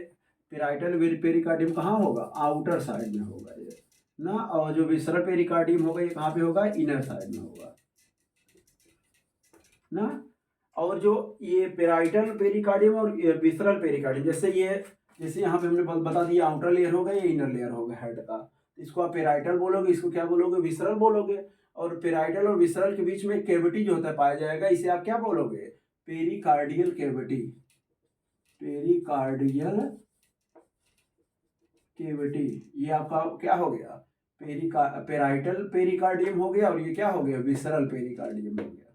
Speaker 1: पेराइटल पेरिकार्डियम कहाँ होगा, आउटर साइड में होगा ये ना। और जो विसरल पेरिकार्डियम होगा ये कहाँ पे होगा, इनर साइड में होगा ना। और जो ये पेराइटल पेरिकार्डियम और विसरल पेरिकार्डियम, जैसे यहाँ पे हमने बता दिया आउटर लेयर होगा या इनर लेयर होगा हेड का, इसको आप पेराइटल बोलोगे, इसको क्या बोलोगे, विसरल बोलोगे। और पेराइटल और विसरल के बीच में एक कैविटी जो होता है पाया जाएगा, इसे आप क्या बोलोगे, पेरिकार्डियल कैविटी, पेरिकार्डियल कैविटी। ये आपका क्या हो गया, पेराइटल पेरिकार्डियम हो गया, और ये क्या हो गया, विसरल पेरिकार्डियम हो गया।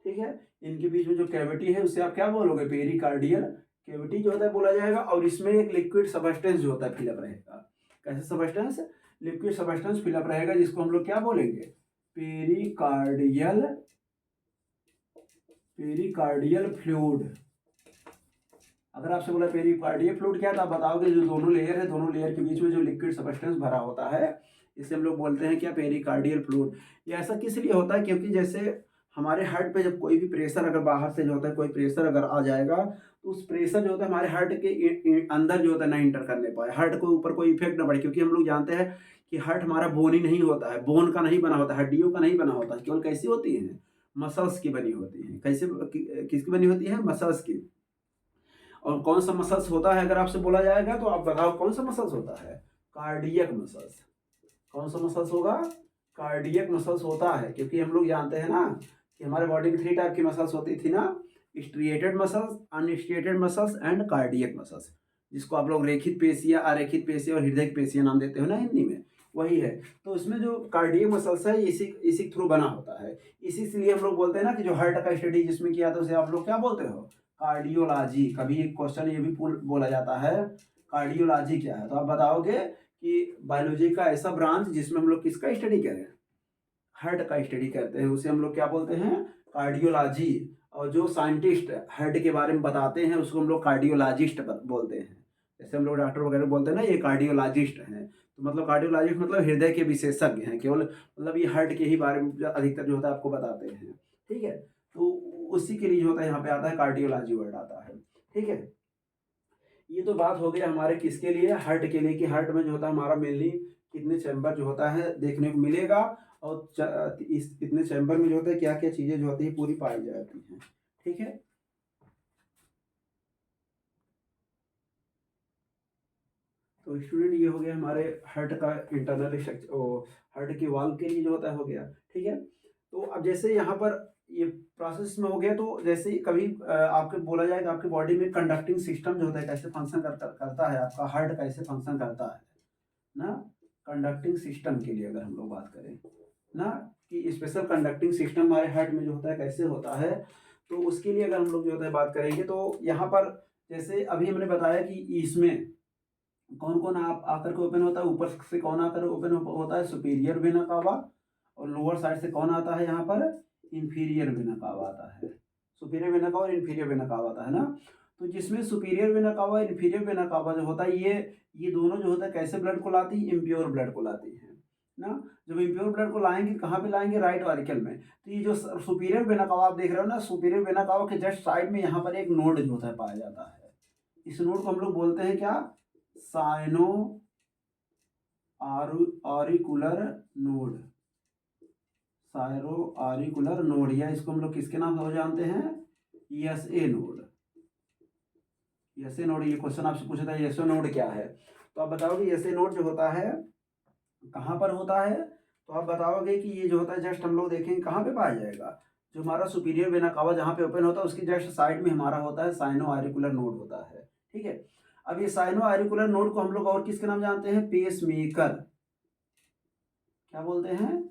Speaker 1: ठीक है, इनके बीच में जो कैविटी है उसे आप क्या बोलोगे, पेरिकार्डियल कैविटी जो होता है बोला जाएगा। और इसमें एक लिक्विड सबस्टेंस जो होता है फिलअप रहेगा। कैसे सबस्टेंस, लिक्विड सबस्टेंस फिलअप रहेगा, जिसको हम लोग क्या बोलेंगे, पेरिकार्डियल फ्लूइड। अगर आपसे बोला पेरिकार्डियल फ्लूइड क्या, तो आप बताओगे जो दोनों लेयर है, दोनों लेयर के बीच में जो लिक्विड सबस्टेंस भरा होता है, इसे हम लोग बोलते हैं क्या, पेरिकार्डियल फ्लूइड। ये ऐसा किस लिए होता है, क्योंकि जैसे हमारे हार्ट पे जब कोई भी प्रेशर अगर बाहर से जो होता है, कोई प्रेशर अगर आ जाएगा, तो उस प्रेशर जो होता है हमारे हार्ट के अंदर जो होता है ना इंटर करने पाए, हार्ट के ऊपर कोई इफेक्ट ना पड़े। क्योंकि हम लोग जानते हैं कि हार्ट हमारा बोन ही नहीं होता है, बोन का नहीं बना होता, हड्डियों का नहीं बना होता, केवल कैसी होती है, मसल्स की बनी होती है। कैसे किसकी बनी होती है, मसल्स की। और कौन सा मसल्स होता है अगर आपसे बोला जाएगा, तो आप बताओ कौन सा मसल्स होता है, कार्डियक मसल्स। कौन सा मसल्स होगा, कार्डियक मसल्स होता है। क्योंकि हम लोग जानते हैं ना कि हमारे बॉडी में 3 टाइप की मसल्स होती थी ना, striated muscles, unstriated muscles and cardiac muscles, जिसको आप लोग रेखित पेशियां, अरेखित पेशियां और हृदय पेशियां नाम देते हो ना हिंदी में, वही है। तो इसमें जो कार्डियक मसल्स है इसी थ्रू बना होता है। इसी लिए हम लोग बोलते हैं ना कि जो हार्ट का स्टडी जिसमें किया था उसे आप लोग क्या बोलते हो, कार्डियोलॉजी। कभी एक क्वेश्चन ये भी बोला जाता है, कार्डियोलॉजी क्या है, तो आप बताओगे कि बायोलॉजी का ऐसा ब्रांच जिसमें हम लोग किसका स्टडी करें, हार्ट का स्टडी करते हैं, उसे हम लोग क्या बोलते हैं, कार्डियोलॉजी। और जो साइंटिस्ट हार्ट के बारे में बताते हैं उसको हम लोग कार्डियोलॉजिस्ट बोलते हैं। जैसे हम लोग डॉक्टर वगैरह बोलते हैं ना ये कार्डियोलॉजिस्ट हैं, तो मतलब कार्डियोलॉजिस्ट मतलब हृदय के विशेषज्ञ हैं, केवल मतलब ये हार्ट के ही बारे में अधिकतर जो होता है आपको बताते हैं। ठीक है, तो उसी के लिए जो होता है यहाँ पे आता है कार्डियोलॉजी वर्ड आता है। ठीक है, ये तो बात हो गई हमारे किसके लिए, हार्ट के लिए, कि हार्ट में जो होता है हमारा मेनली कितने चैम्बर जो होता है देखने को मिलेगा, और इस इतने चैम्बर में जो होता है क्या क्या चीज़ें जो होती है पूरी पाई जाती हैं। ठीक है, तो स्टूडेंट ये हो गया हमारे हार्ट का इंटरनल स्ट्रक्चर, हार्ट के वाल्व के लिए जो होता है हो गया। ठीक है, तो अब जैसे यहाँ पर ये प्रोसेस में हो गया, तो जैसे कभी आपके बोला जाए कि आपके बॉडी में कंडक्टिंग सिस्टम जो होता है कैसे फंक्शन करता है, आपका हार्ट कैसे फंक्शन करता है ना। कंडक्टिंग सिस्टम के लिए अगर हम लोग बात करें ना, कि स्पेशल कंडक्टिंग सिस्टम हमारे हार्ट में जो होता है कैसे होता है, तो उसके लिए अगर हम लोग जो होता है बात करेंगे, तो यहाँ पर जैसे अभी हमने बताया कि इसमें कौन कौन आप आकर के ओपन होता है, ऊपर से कौन आकर ओपन होता है, सुपीरियर वेना कावा, और लोअर साइड से कौन आता है यहाँ पर, इंफीरियर वेना कावा आता है। सुपीरियर वेना कावा और इंफीरियर वेना कावा आता है ना। तो जिसमें superior vena cava, inferior vena cava जो होता है, ये दोनों जो होता है कैसे ब्लड को लाती है, इम्प्योर ब्लड को लाती है ना। जब इम्प्योर ब्लड को लाएंगे कहाँ पे लाएंगे, राइट ऑरिकल में। तो ये जो सुपीरियर वेना कावा आप देख रहे हो ना, सुपीरियर वेना कावा के जस्ट साइड में यहाँ पर एक नोड जो होता है पाया जाता है। इस नोड को हम लोग बोलते हैं क्या, sino auricular node, sino auricular node, या इसको हम लोग किसके नाम से जानते हैं, एसए नोड। एसए नोड, ये क्वेश्चन आपसे पूछा था एसए नोड क्या है, तो आप बताओगे एसए नोड जो होता है कहाँ पर होता है? तो आप बताओगे कि ये जो होता है जस्ट हम लोग देखेंगे कहाँ पे पाया जाएगा? जो हमारा सुपीरियर वेना कावा जहाँ पे ओपन होता है उसकी जस्ट साइड में हमारा होता है साइनो ऑरिकुलर नोड होता है। ठीक है, अब ये साइनो ऑरिकुलर नोड को हम लोग और किसके नाम जानते हैं? पेसमेकर। क्या बोलते हैं?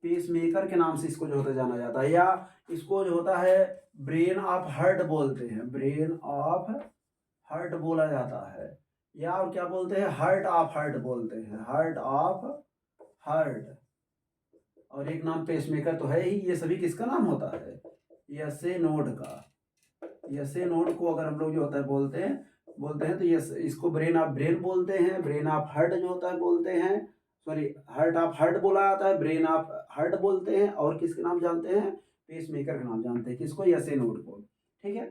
Speaker 1: पेसमेकर के नाम से इसको जो होता है जाना जाता है, या इसको जो होता है ब्रेन ऑफ हार्ट बोलते हैं, ब्रेन ऑफ हार्ट बोला जाता है, या और क्या बोलते हैं? हार्ट ऑफ हार्ट बोलते हैं, हार्ट ऑफ हार्ट। और एक नाम पेसमेकर तो है ही, ये सभी किसका नाम होता है? यसे नोड का। यसे नोड को अगर हम लोग जो होता है बोलते हैं तो यस, इसको ब्रेन ऑफ ब्रेन बोलते हैं, ब्रेन ऑफ हार्ट जो होता है बोलते हैं, सॉरी हार्ट ऑफ हार्ट बोला जाता है, ब्रेन ऑफ हार्ट बोलते हैं, और किसके नाम जानते हैं? पेसमेकर का नाम जानते हैं, किसको? यसे नोड को। ठीक है,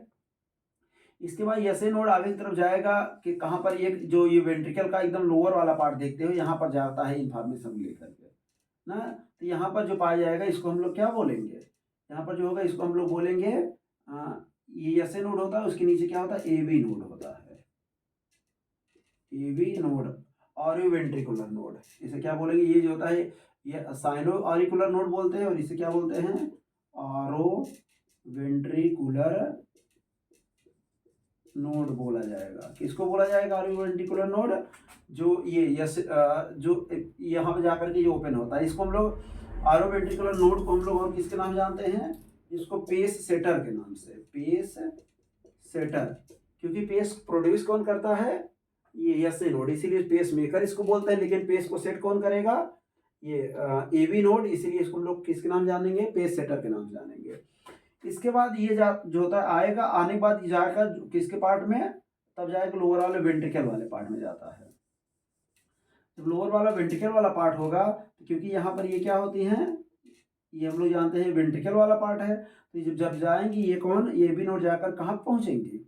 Speaker 1: इसके बाद यसे नोड आगे की तरफ जाएगा कि कहाँ पर? ये जो ये वेंट्रिकल का एकदम लोअर वाला पार्ट देखते हो, यहाँ पर जाता है इंफॉर्मेशन लेकर के ना। तो यहाँ पर जो पाया जाएगा इसको हम लोग क्या बोलेंगे? यहाँ पर जो होगा इसको हम लोग बोलेंगे ये एस ए नोड होता है, उसके नीचे क्या होता है? ए बी नोड होता है, ए बी नोड, और वेंट्रिकुलर नोड। इसे क्या बोलेंगे? ये जो होता है ये साइनो ऑरिकुलर नोड बोलते हैं, और इसे क्या बोलते हैं? आरो वेंट्रिकुलर नोड बोला जाएगा। किसको बोला जाएगा? आरो वेंट्रिकुलर नोड। जो ये यस जो यहाँ पे जाकर के ये ओपन होता है, इसको हम लोग आरो वेंट्रिकुलर नोड को हम लोग और किसके नाम जानते हैं? इसको पेस सेटर के नाम से, पेस सेटर, क्योंकि पेस प्रोड्यूस कौन करता है? ये यस ए नोड, इसीलिए पेस मेकर इसको बोलते हैं, लेकिन पेस को सेट कौन करेगा? ये ए बी नोड, इसीलिए इसको हम लोग किसके नाम जानेंगे? पेस सेटर के नाम जानेंगे। इसके बाद ये जो होता है आएगा, आने के बाद जाएगा किसके पार्ट में? तब जाएगा लोअर वाले वेंट्रिकल वाले पार्ट में जाता है। जब लोअर वाला वेंट्रिकल वाला पार्ट होगा, तो क्योंकि यहाँ पर ये क्या होती हैं? ये हम लोग जानते हैं वेंट्रिकल वाला पार्ट है, तो जब जाएंगी ये कौन? ये भी नोड जाकर कहाँ पहुँचेंगी?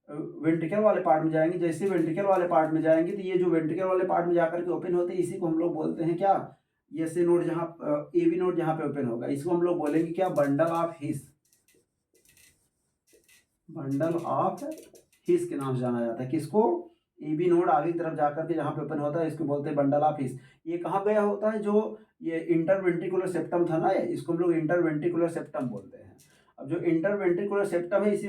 Speaker 1: वेंट्रिकल वाले पार्ट में जाएंगे। जैसे वेंट्रिकल वाले पार्ट में जाएंगे तो ये जो वेंट्रिकल वाले पार्ट में जाकर के ओपन होते हैं, इसी को हम लोग बोलते हैं क्या? ये से नोड जहाँ ए बी नोड जहाँ पे ओपन होगा, इसको हम लोग बोलेंगे क्या? Bundle of his, bundle of हिस के नाम से जाना जाता है। किसको? ए बी नोड आगे की तरफ जाकर के जहाँ पे ओपन होता है इसको बोलते हैं बंडल ऑफ हिस। ये कहाँ गया होता है? जो ये इंटरवेंट्रिकुलर सेप्टम था ना, इसको हम लोग इंटरवेंट्रिकुलर सेप्टम बोलते हैं। अब जो इंटरवेंट्रिकुलर सेप्टम है, इसी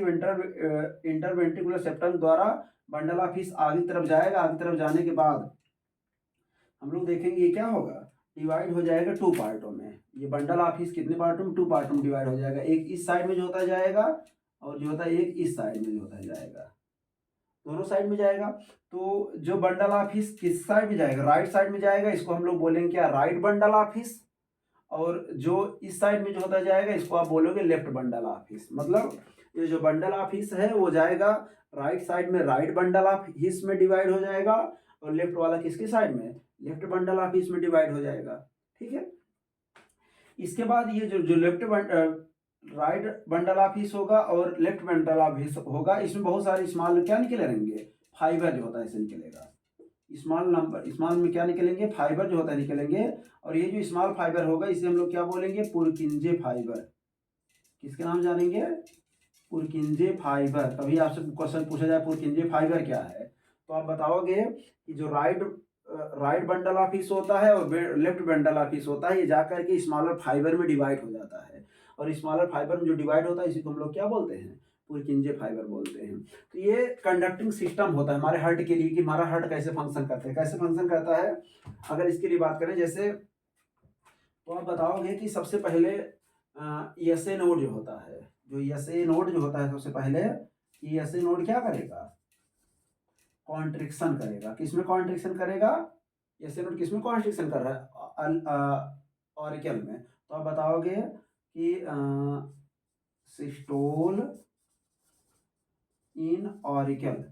Speaker 1: इंटरवेंट्रिकुलर सेप्टम द्वारा बंडल ऑफ हिस आगे की तरफ जाएगा। आगे की तरफ जाने के बाद हम लोग देखेंगे ये क्या होगा? डिवाइड हो जाएगा टू पार्टों में। ये बंडल ऑफ हिस कितने पार्टों में? टू पार्टों में डिवाइड हो जाएगा। एक इस साइड में जो होता जाएगा, और जो होता है एक इस साइड में जो होता जाएगा, दोनों साइड में जाएगा। तो जो बंडल ऑफ हिस किस साइड में जाएगा? राइट साइड में जाएगा, इसको हम लोग बोलेंगे क्या? राइट बंडल ऑफ हिस। और जो इस साइड में जो होता जाएगा इसको आप बोलोगे लेफ्ट बंडल ऑफ हिस। मतलब ये जो बंडल ऑफ हिस है वो जाएगा राइट साइड में, राइट बंडल ऑफ हिस में डिवाइड हो जाएगा, और लेफ्ट वाला किसके साइड में? लेफ्ट बंडल ऑफ हिस में डिवाइड हो जाएगा। ठीक है, इसके बाद ये जो लेफ्ट राइट बंडल ऑफ हिस होगा और लेफ्ट बंडल ऑफ हिस होगा, इसमें बहुत सारे स्मॉल क्या निकले रहेंगे? फाइबर जो होता है इसे निकलेगा। स्मॉल में क्या निकलेंगे? फाइबर जो होता है निकलेंगे। और ये जो स्मॉल फाइबर होगा इसे हम लोग क्या बोलेंगे? पुरकिंजे फाइबर। किसके नाम जानेंगे? पुरकिंजे फाइबर। कभी आपसे क्वेश्चन पूछा जाए पुरकिंजे फाइबर क्या है, तो आप बताओगे कि जो राइट बंडल ऑफ हिस होता है और लेफ्ट बंडल ऑफ हिस होता है, ये जाकर के स्मॉलर फाइबर में डिवाइड हो जाता है। और स्मॉलर फाइबर में जो डिवाइड होता है इसी को हम लोग क्या बोलते हैं? पुरकिंजे फाइबर बोलते हैं। तो ये कंडक्टिंग सिस्टम होता है हमारे हार्ट के लिए, कि हमारा हार्ट कैसे फंक्शन करता है, कैसे फंक्शन करता है। अगर इसके लिए बात करें जैसे, तो आप बताओगे कि सबसे पहले एस ए नोड जो होता है, जो एस ए नोड जो होता है, सबसे पहले ये एस ए नोड क्या करेगा? कॉन्ट्रिक्शन करेगा। किसमें कॉन्ट्रिक्शन करेगा? एस ए नोड किसमें कॉन्ट्रिक्शन कर रहा है? ऑरिकल में। तो आप बताओगे कि सिस्टोल इन ऑरिकल,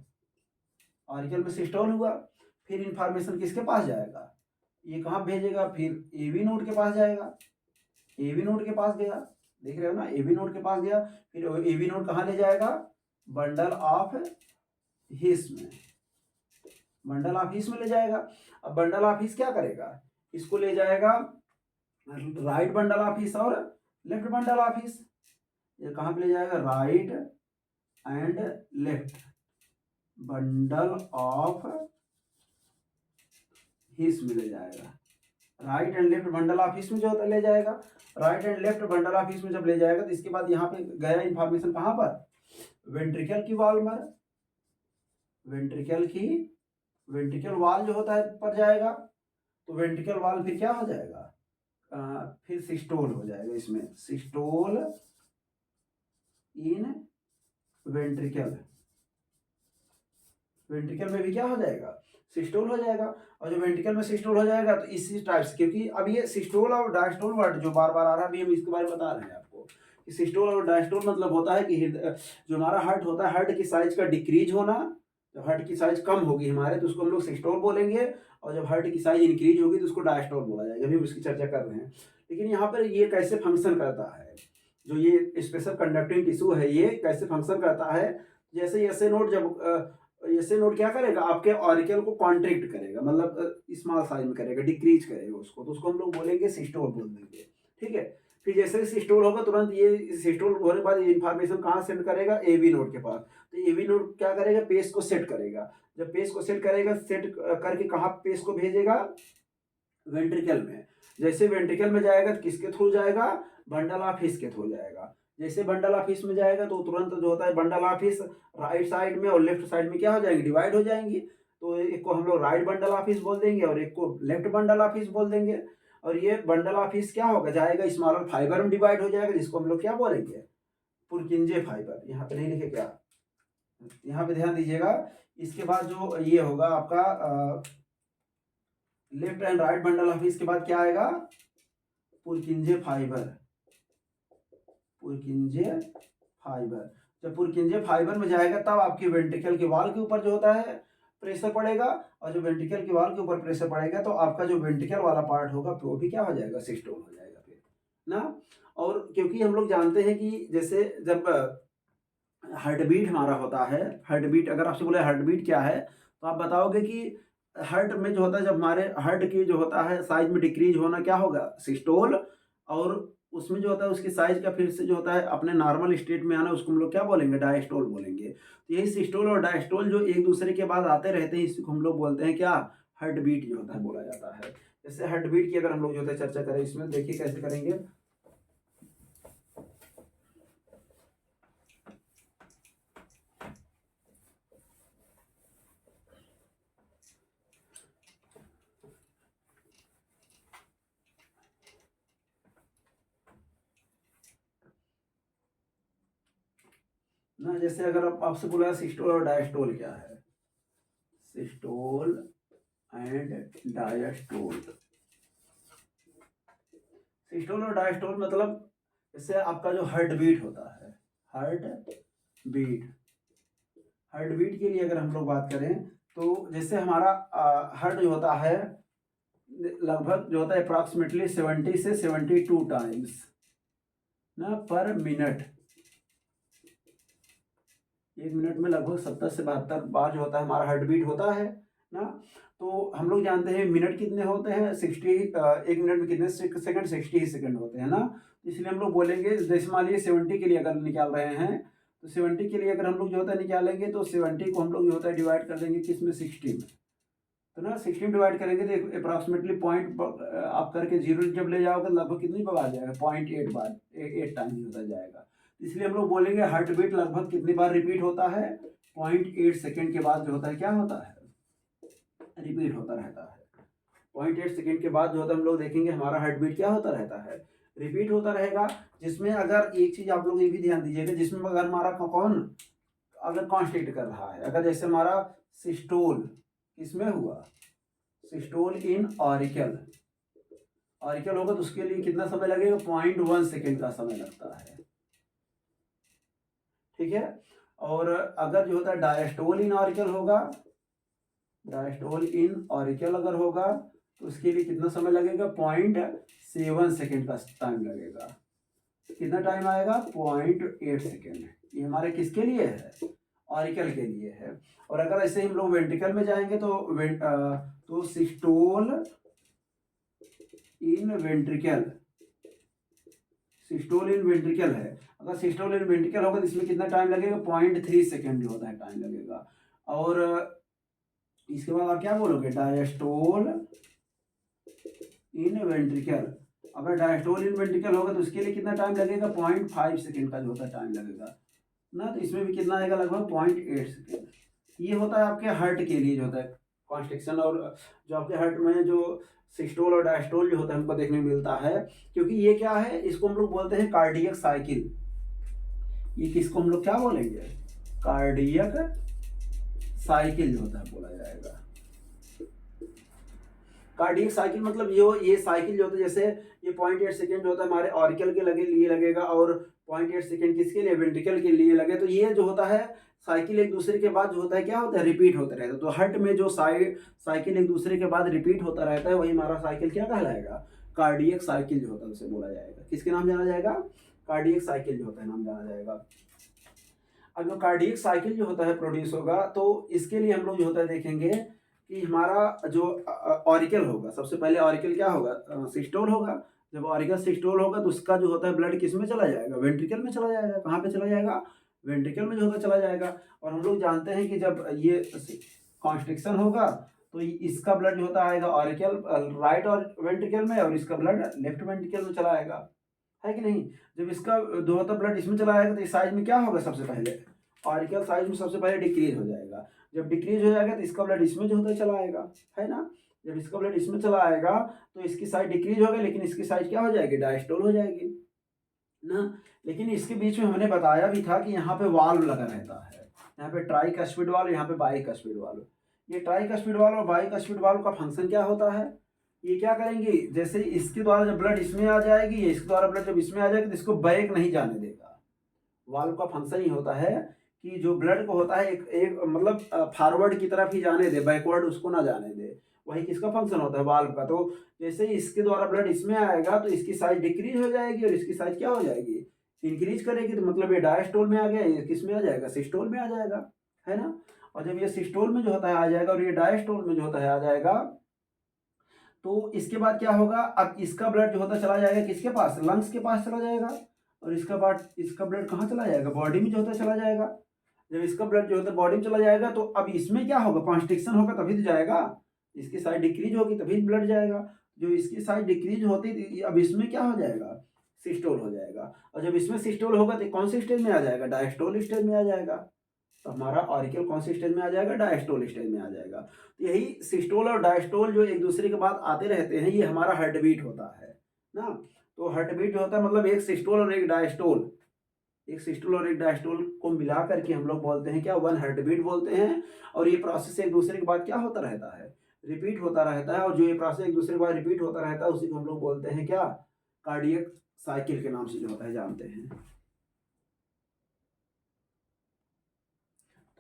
Speaker 1: ऑरिकल में सिस्टोल हुआ, फिर इंफॉर्मेशन किसके पास जाएगा? ये कहाँ भेजेगा? फिर ए बी नोड के पास जाएगा। ए बी नोड के पास गया, देख रहे हो ना, ए बी नोड के पास गया, फिर ए बी नोड कहाँ ले जाएगा? बंडल ऑफ हिस में, बंडल ऑफ हिस में ले जाएगा। अब बंडल ऑफ हिस क्या करेगा? इसको ले जाएगा राइट बंडल ऑफ हिस और लेफ्ट बंडल ऑफ हिस। ये कहाँ पे ले जाएगा? Right and left bundle of His में ले जाएगा। Right and left bundle of His में जो होता है ले जाएगा, right and left bundle of His में जब ले जाएगा तो इसके बाद यहाँ पे गया इंफॉर्मेशन कहाँ पर, वेंट्रिकल की वॉल में, वेंट्रिकल वॉल जो होता है पर जाएगा, तो वेंट्रिकल वॉल फिर क्या हो जाएगा, फिर सिस्टोल हो जाएगा, इसमें सिस्टोल इन वेंट्रिकल, वेंट्रिकल में भी क्या हो जाएगा, सिस्टोल हो जाएगा। और जो वेंट्रिकल में सिस्टोल हो जाएगा तो इसी टाइप से, क्योंकि अब ये सिस्टोल और डायस्टोल वर्ड जो बार बार आ रहा है, अभी हम इसके बारे में बता रहे हैं आपको कि सिस्टोल और डायस्टोल मतलब होता है कि जो हमारा हार्ट होता है, हार्ट की साइज का डिक्रीज होना, जब हार्ट की साइज कम होगी हमारे तो उसको हम लोग सिस्टोल बोलेंगे, और जब हार्ट की साइज इंक्रीज होगी तो उसको डायस्टोल बोला जाएगा। अभी हम इसकी चर्चा कर रहे हैं। लेकिन यहाँ पर ये कैसे फंक्शन करता है, जो ये स्पेशल कंडक्टिंग टिश्यू है ये कैसे फंक्शन करता है, जैसे ऐसे नोट जब ऐसे नोट क्या करेगा, आपके ऑरिकल को कॉन्ट्रैक्ट करेगा, मतलब स्मॉल साइज में करेगा, डिक्रीज करेगा उसको, तो उसको हम लोग बोलेंगे सिस्टोल बोल देंगे। ठीक है, फिर जैसे सिस्टोल होगा तुरंत ये सिस्टोल होने के बाद ये इन्फॉर्मेशन कहाँ सेंड करेगा, एवी नोड के पास। तो एवी नोड क्या करेगा, पेस को सेट करेगा, जब पेस को सेट करेगा, सेट करके कहाँ पेस को भेजेगा, वेंट्रिकल में। जैसे वेंट्रिकल में जाएगा तो किसके थ्रू जाएगा, बंडल ऑफ हिस के थ्रू जाएगा। जैसे बंडल ऑफ हिस में जाएगा तो तुरंत जो होता है bundle of his right side में और लेफ्ट साइड में क्या हो जाएंगे, डिवाइड हो जाएंगी। तो एक को हम लोग राइट बंडल ऑफ हिस बोल देंगे और एक को लेफ्ट बंडल ऑफ हिस बोल देंगे। और ये बंडल ऑफ हिस क्या होगा, जाएगा स्मॉलर फाइबर में डिवाइड हो जाएगा, जिसको हम लोग क्या बोलेंगे, पुरकिंजे फाइबर। यहाँ पे नहीं लिखे क्या, यहाँ पे ध्यान दीजिएगा। इसके बाद जो ये होगा आपका left and right bundle of हिस के बाद क्या आएगा, पुरकिंजे फाइबर, पुरकिंजे फाइबर। जब पुरकिंजे फाइबर में जाएगा तब आपकी वेंट्रिकल के वॉल के ऊपर जो होता है प्रेशर पड़ेगा, और जो वेंट्रिकल के वॉल के ऊपर प्रेशर पड़ेगा तो आपका जो वेंट्रिकल वाला पार्ट होगा वो भी क्या हो जाएगा, सिस्टोल हो जाएगा फिर ना। और क्योंकि हम लोग जानते हैं कि जैसे जब हार्ट बीट हमारा होता है, हार्ट बीट, अगर आपसे बोले हार्ट बीट क्या है तो आप बताओगे कि हार्ट में जो होता है, जब हमारे हार्ट की जो होता है साइज में डिक्रीज होना क्या होगा, सिस्टोल, और उसमें जो होता है उसकी साइज का फिर से जो होता है अपने नॉर्मल स्टेट में आना, उसको हम लोग क्या बोलेंगे, डायस्टोल बोलेंगे। तो यही सिस्टोल और डायस्टोल जो एक दूसरे के बाद आते रहते हैं, इसको हम लोग बोलते हैं क्या, हार्ट बीट जो होता है बोला जाता है। जैसे हार्ट बीट की अगर हम लोग जो होता है चर्चा करें, इसमें देखिए कैसे करेंगे। ना जैसे अगर आपसे बोला सिस्टोल और डायस्टोल क्या है, सिस्टोल एंड डायस्टोल, सिस्टोल और डायस्टोल मतलब जैसे आपका जो हार्ट बीट होता है, हार्ट बीट, हार्ट बीट के लिए अगर हम लोग बात करें तो जैसे हमारा हार्ट जो होता है लगभग जो होता है अप्रॉक्सीमेटली 70 से 72 टाइम्स ना पर मिनट, एक मिनट में लगभग 70 से 72 बार जो होता है हमारा हार्ट बीट होता है ना। तो हम लोग जानते हैं मिनट कितने होते हैं, 60, एक मिनट में कितने सेकंड, 60 सेकंड होते हैं ना। इसलिए हम लोग बोलेंगे, जैसे मान लीजिए 70 के लिए अगर निकाल रहे हैं तो 70 के लिए अगर हम लोग जो होता है निकालेंगे तो 70 को हम लोग जो होता है डिवाइड कर देंगे किसमें, 60 में। तो ना 60 में डिवाइड करेंगे तो अप्रॉक्सीमेटली पॉइंट आप करके जीरो जब ले जाओगे लगभग कितनी बार आ जाएगा, 0.8 बार, 8 टाइम होता जाएगा। इसलिए हम लोग बोलेंगे हार्ट बीट लगभग कितनी बार रिपीट होता है, 0.8 सेकेंड के बाद जो होता है क्या होता है, रिपीट होता रहता है। 0.8 सेकेंड के बाद जो होता है हम लोग देखेंगे हमारा हार्ट बीट क्या होता रहता है, रिपीट होता रहेगा। जिसमें अगर एक चीज आप लोग ये भी ध्यान दीजिएगा, जिसमें अगर हमारा कौन अगर कॉन्स्टेंट कर रहा है, अगर जैसे हमारा सिस्टोल किसमें हुआ, सिस्टोल इन ऑरिकल, ऑरिकल होगा तो उसके लिए कितना समय लगेगा, 0.1 सेकेंड का समय लगता है। ठीक है, और अगर जो होता है डायस्टोल इन ऑरिकल होगा, डायस्टोल इन ऑरिकल अगर होगा तो उसके लिए कितना समय लगेगा, 0.7 सेकेंड का टाइम लगेगा। कितना टाइम आएगा, 0.8 सेकेंड। ये हमारे किसके लिए है, ऑरिकल के लिए है। और अगर ऐसे हम लोग वेंट्रिकल में जाएंगे तो सिस्टोल इन वेंट्रिकल, सिस्टोल इन वेंट्रिकल है, अगर सिस्टोल इन वेंट्रिकल होगा तो इसमें कितना टाइम लगेगा, 0.3 सेकेंड जो होता है टाइम लगेगा। और इसके बाद आप क्या बोलोगे, डायस्टोल इन वेंट्रिकल। अगर डायस्टोल इन वेंट्रिकल होगा तो उसके लिए कितना टाइम लगेगा, 0.5 सेकेंड का जो होता है टाइम लगेगा ना। तो इसमें भी कितना आएगा, लगभग 0.8 सेकेंड। ये होता है आपके हार्ट के लिए जो होता है कॉन्स्ट्रिक्शन। और जो आपके हार्ट में जो सिस्टोल और डायस्टोल जो होता है हमको देखने को मिलता है, क्योंकि ये क्या है, इसको हम लोग बोलते हैं कार्डियक साइकिल। ये किसको हम लोग क्या बोलेंगे, कार्डियक साइकिल जो होता है बोला जाएगा। कार्डियक साइकिल मतलब ये साइकिल जो होता है, जैसे ये 0.8 सेकेंड जो होता है हमारे ऑरिकल के लिए लगेगा, और 0.8 सेकेंड किसके लिए, वेंट्रिकल के लिए लगे। तो ये जो होता है साइकिल एक दूसरे के बाद जो होता है क्या होता है, रिपीट होता रहता है। तो हार्ट में जो साइकिल एक दूसरे के बाद रिपीट होता रहता है, वही हमारा साइकिल क्या कहलाएगा, कार्डियक साइकिल जो होता है उसे बोला जाएगा। किसके नाम जाना जाएगा, कार्डियक साइकिल जो होता है नाम जाना जाएगा। अब जो कार्डियक साइकिल जो होता है प्रोड्यूस होगा, तो इसके लिए हम लोग जो होता है देखेंगे कि हमारा जो ऑरिकल होगा, सबसे पहले ऑरिकल क्या होगा, सिस्टोल होगा। जब ऑरिकल सिस्टोल होगा तो उसका जो होता है ब्लड किस में चला जाएगा, वेंट्रिकल में चला जाएगा। कहाँ पे चला जाएगा, वेंट्रिकल में जो होता चला जाएगा। और हम लोग जानते हैं कि जब ये कॉन्स्ट्रिक्शन होगा तो इसका ब्लड जो होता आएगा ऑरिकल राइट और वेंट्रिकल में, और इसका ब्लड लेफ्ट वेंट्रिकल में चला आएगा, है कि नहीं। जब इसका जो होता ब्लड इसमें चला आएगा तो इस साइज में क्या होगा, सबसे पहले ऑरिकल साइज में सबसे पहले डिक्रीज हो जाएगा। जब डिक्रीज हो जाएगा तो इसका ब्लड इसमें जो होता है चला आएगा, है ना। जब इसका ब्लड इसमें चला आएगा तो इसकी साइज डिक्रीज होगा, लेकिन इसकी साइज क्या हो जाएगी, डायस्टोल हो जाएगी ना। लेकिन इसके बीच में हमने बताया भी था कि यहाँ पे वाल्व लगा रहता है, यहाँ पे ट्राइकस्पिड वाल्व, यहाँ पे बाइकस्पिड वाल्व। ये ट्राइकस्पिड वाल्व और बाइकस्पिड वाल्व का फंक्शन क्या होता है, ये क्या करेंगे, जैसे इसके द्वारा जब ब्लड इसमें आ जाएगी, इसके द्वारा ब्लड जब इसमें आ जाएगी तो इसको बैक नहीं जाने देगा। वाल्व का फंक्शन ही होता है कि जो ब्लड को होता है एक मतलब फॉरवर्ड की तरफ ही जाने दे, बैकवर्ड उसको ना जाने दे। वही किसका फंक्शन होता है, वाल्व का। तो जैसे ही इसके द्वारा ब्लड इसमें आएगा तो इसकी साइज डिक्रीज हो जाएगी, और इसकी साइज क्या हो जाएगी, इंक्रीज करेगी। तो मतलब ये डायस्टोल में आ गया, ये किस में आ जाएगा, सिस्टोल में आ जाएगा, है ना। और जब ये सिस्टोल में जो होता है आ जाएगा, और ये डायस्टोल में जो होता है आ जाएगा, तो इसके बाद क्या होगा, अब इसका ब्लड जो होता चला जाएगा किसके पास, लंग्स के पास चला जाएगा। और इसका ब्लड कहाँ चला जाएगा, बॉडी में जो होता चला जाएगा। जब इसका ब्लड जो होता है बॉडी में चला जाएगा तो अब इसमें क्या होगा, कॉन्स्ट्रिक्शन होगा तभी तो जाएगा। इसकी साइज डिक्रीज होगी तभी ब्लड जाएगा। जो इसकी साइज डिक्रीज होती अब इसमें क्या हो जाएगा, सिस्टोल हो जाएगा। और जब इसमें सिस्टोल होगा तो कौन से स्टेज में आ जाएगा, डायस्टोल स्टेज में आ जाएगा। तो हमारा ऑरिकल कौन से स्टेज में आ जाएगा, डायस्टोल स्टेज में आ जाएगा। तो यही सिस्टोल और डायस्टोल जो एक दूसरे के बाद आते रहते हैं, ये हमारा हार्ट बीट होता है ना। तो हार्ट बीट जो होता है मतलब एक सिस्टोल और एक डायस्टोल, एक सिस्टोल और एक डायस्टोल को मिला करके हम लोग बोलते हैं क्या, वन हार्ट बीट बोलते हैं। और ये प्रोसेस एक दूसरे के बाद क्या होता रहता है, रिपीट होता रहता है। और जो ये प्रोसेस एक दूसरे के बाद रिपीट होता रहता है उसी को हम लोग बोलते हैं क्या, कार्डियक साइकिल के नाम से जो होता है जानते हैं।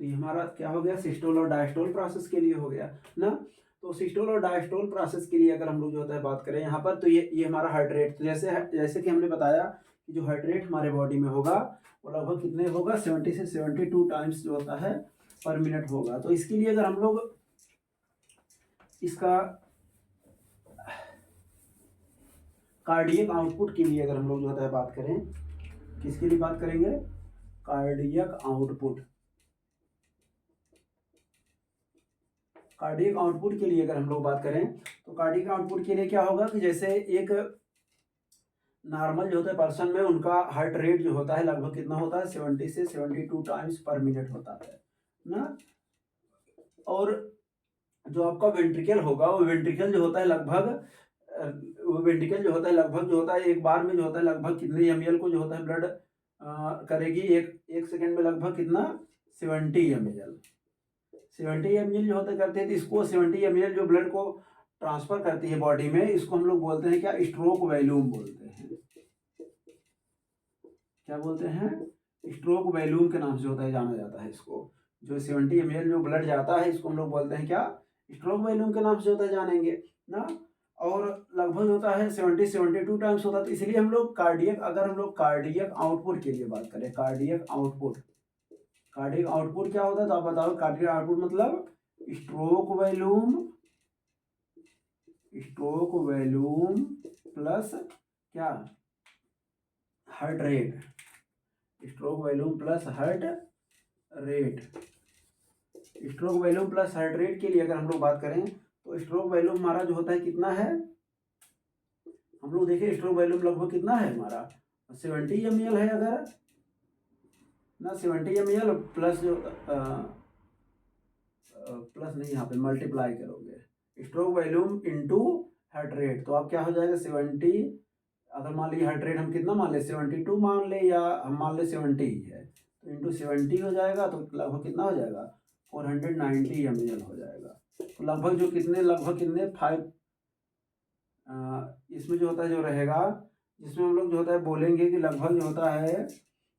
Speaker 1: तो ये हमारा क्या हो गया, सिस्टोल और डायस्टोल प्रोसेस के लिए हो गया ना। तो सिस्टोल और डायस्टोल प्रोसेस के लिए अगर हम लोग जो होता है बात करें यहाँ पर, तो ये हमारा हार्ट रेट। तो जैसे कि हमने बताया कि जो हार्ट रेट हमारे बॉडी में होगा वो लगभग कितने होगा, 70 से 72 टाइम्स जो होता है पर मिनट होगा। तो इसके लिए अगर हम लोग इसका कार्डियक आउटपुट के लिए अगर हम लोग जो होता है बात करें, किसके लिए बात करेंगे, कार्डियक आउटपुट। कार्डियक आउटपुट के लिए अगर हम लोग बात करें तो कार्डियक आउटपुट के लिए क्या होगा कि जैसे एक नॉर्मल जो होता है पर्सन में उनका हार्ट रेट जो होता है लगभग कितना होता है, 70 से 72 टाइम्स पर मिनट होता है ना। और जो आपका वेंट्रिकल होगा वो वेंट्रिकल जो होता है लगभग जो होता है एक बार में जो होता है लगभग कितने ml को जो होता है ब्लड करेगी, एक सेकेंड में लगभग कितना, 70 ml। 70 ml जो होता करते हैं, तो इसको 70 ml जो ब्लड को ट्रांसफर करती है बॉडी में, इसको हम लोग बोलते हैं क्या, स्ट्रोक वॉल्यूम बोलते हैं। क्या बोलते हैं, स्ट्रोक वॉल्यूम के नाम से होता है जाना जाता है इसको। जो 70 ml जो ब्लड जाता है इसको हम लोग बोलते हैं क्या, स्ट्रोक वॉल्यूम के नाम से होता है जानेंगे ना। और लगभग होता है 72 टाइम्स होता है। तो इसलिए हम लोग अगर हम लोग कार्डियक आउटपुट के लिए बात करें, कार्डियक आउटपुट क्या होता है, तो आप बताओ। कार्डियक आउटपुट मतलब स्ट्रोक वॉल्यूम प्लस क्या, heart rate. Stroke volume plus heart rate. Stroke volume plus heart rate के लिए अगर हम लोग बात करें तो स्ट्रोक वॉल्यूम हमारा जो होता है कितना है, हम लोग देखें स्ट्रोक वॉल्यूम लगभग कितना है हमारा 70 ml है, अगर ना 70 ml प्लस जो प्लस नहीं, यहाँ पे मल्टीप्लाई करोगे stroke volume into heart rate, तो आप क्या हो जाएगा 70, अगर मान लीजिए हार्ट रेट हम कितना मान ले 72 मान ले, या हम मान ले 70 ही है, तो इंटू 70 हो जाएगा, तो लगभग कितना हो जाएगा 490 ml हो जाएगा। तो लगभग जो कितने लगभग कितने 5 इसमें जो होता है जो रहेगा, जिसमें हम लोग जो होता है बोलेंगे कि लगभग जो होता है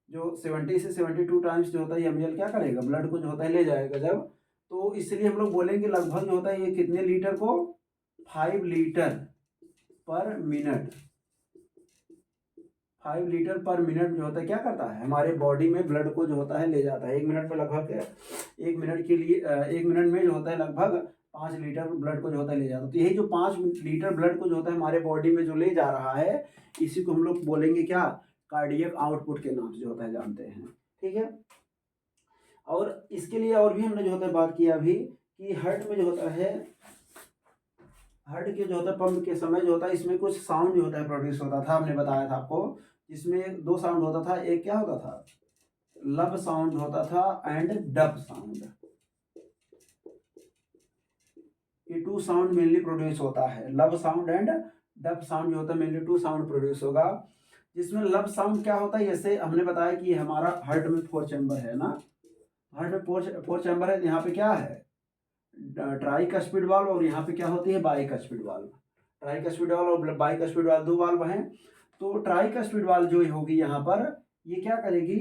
Speaker 1: जो 70 से 72 टाइम्स जो होता है ml क्या करेगा, ब्लड को जो होता है ले जाएगा जब, तो इसलिए हम लोग बोलेंगे लगभग जो होता है ये कितने लीटर को 5 लीटर पर मिनट, 5 लीटर पर मिनट जो होता है क्या करता है हमारे बॉडी में ब्लड को जो होता है ले जाता है। 1 मिनट में लगभग 1 मिनट के लिए 1 मिनट में जो होता है लगभग 5 लीटर ब्लड को जो होता है ले जाता है। तो यही जो 5 लीटर ब्लड को जो होता है हमारे बॉडी में जो ले जा रहा है, इसी को हम लोग बोलेंगे क्या, कार्डियक आउटपुट के नाम से जो होता है जानते हैं। ठीक है, और इसके लिए और भी हमने जो होता है बात किया अभी कि हार्ट में जो होता है, हार्ट के जो होता है पंप के समय जो होता है इसमें कुछ साउंड जो होता है प्रोड्यूस होता था, हमने बताया था आपको, जिसमें 2 साउंड होता था, एक क्या होता था लब साउंड होता था एंड डब साउंड। ये 2 साउंड मेनली प्रोड्यूस होता है, लब साउंड एंड डब साउंड जो होता है मेनली 2 साउंड प्रोड्यूस होगा। जिसमें लब साउंड क्या होता है, जैसे हमने बताया कि हमारा हार्ट में 4 चैम्बर है ना, हार्ट में 4 चैम्बर है, यहाँ पे क्या है ट्राइकस्पिड वाल्व, और यहाँ पे क्या होती है बाइकस्पिड वाल्व। ट्राइकस्पिड वाल्व और बाइकस्पिड वाल्व 2 वाल्व हैं। तो ट्राइकस्पिड वाल्व जो होगी यहाँ पर, ये क्या करेगी,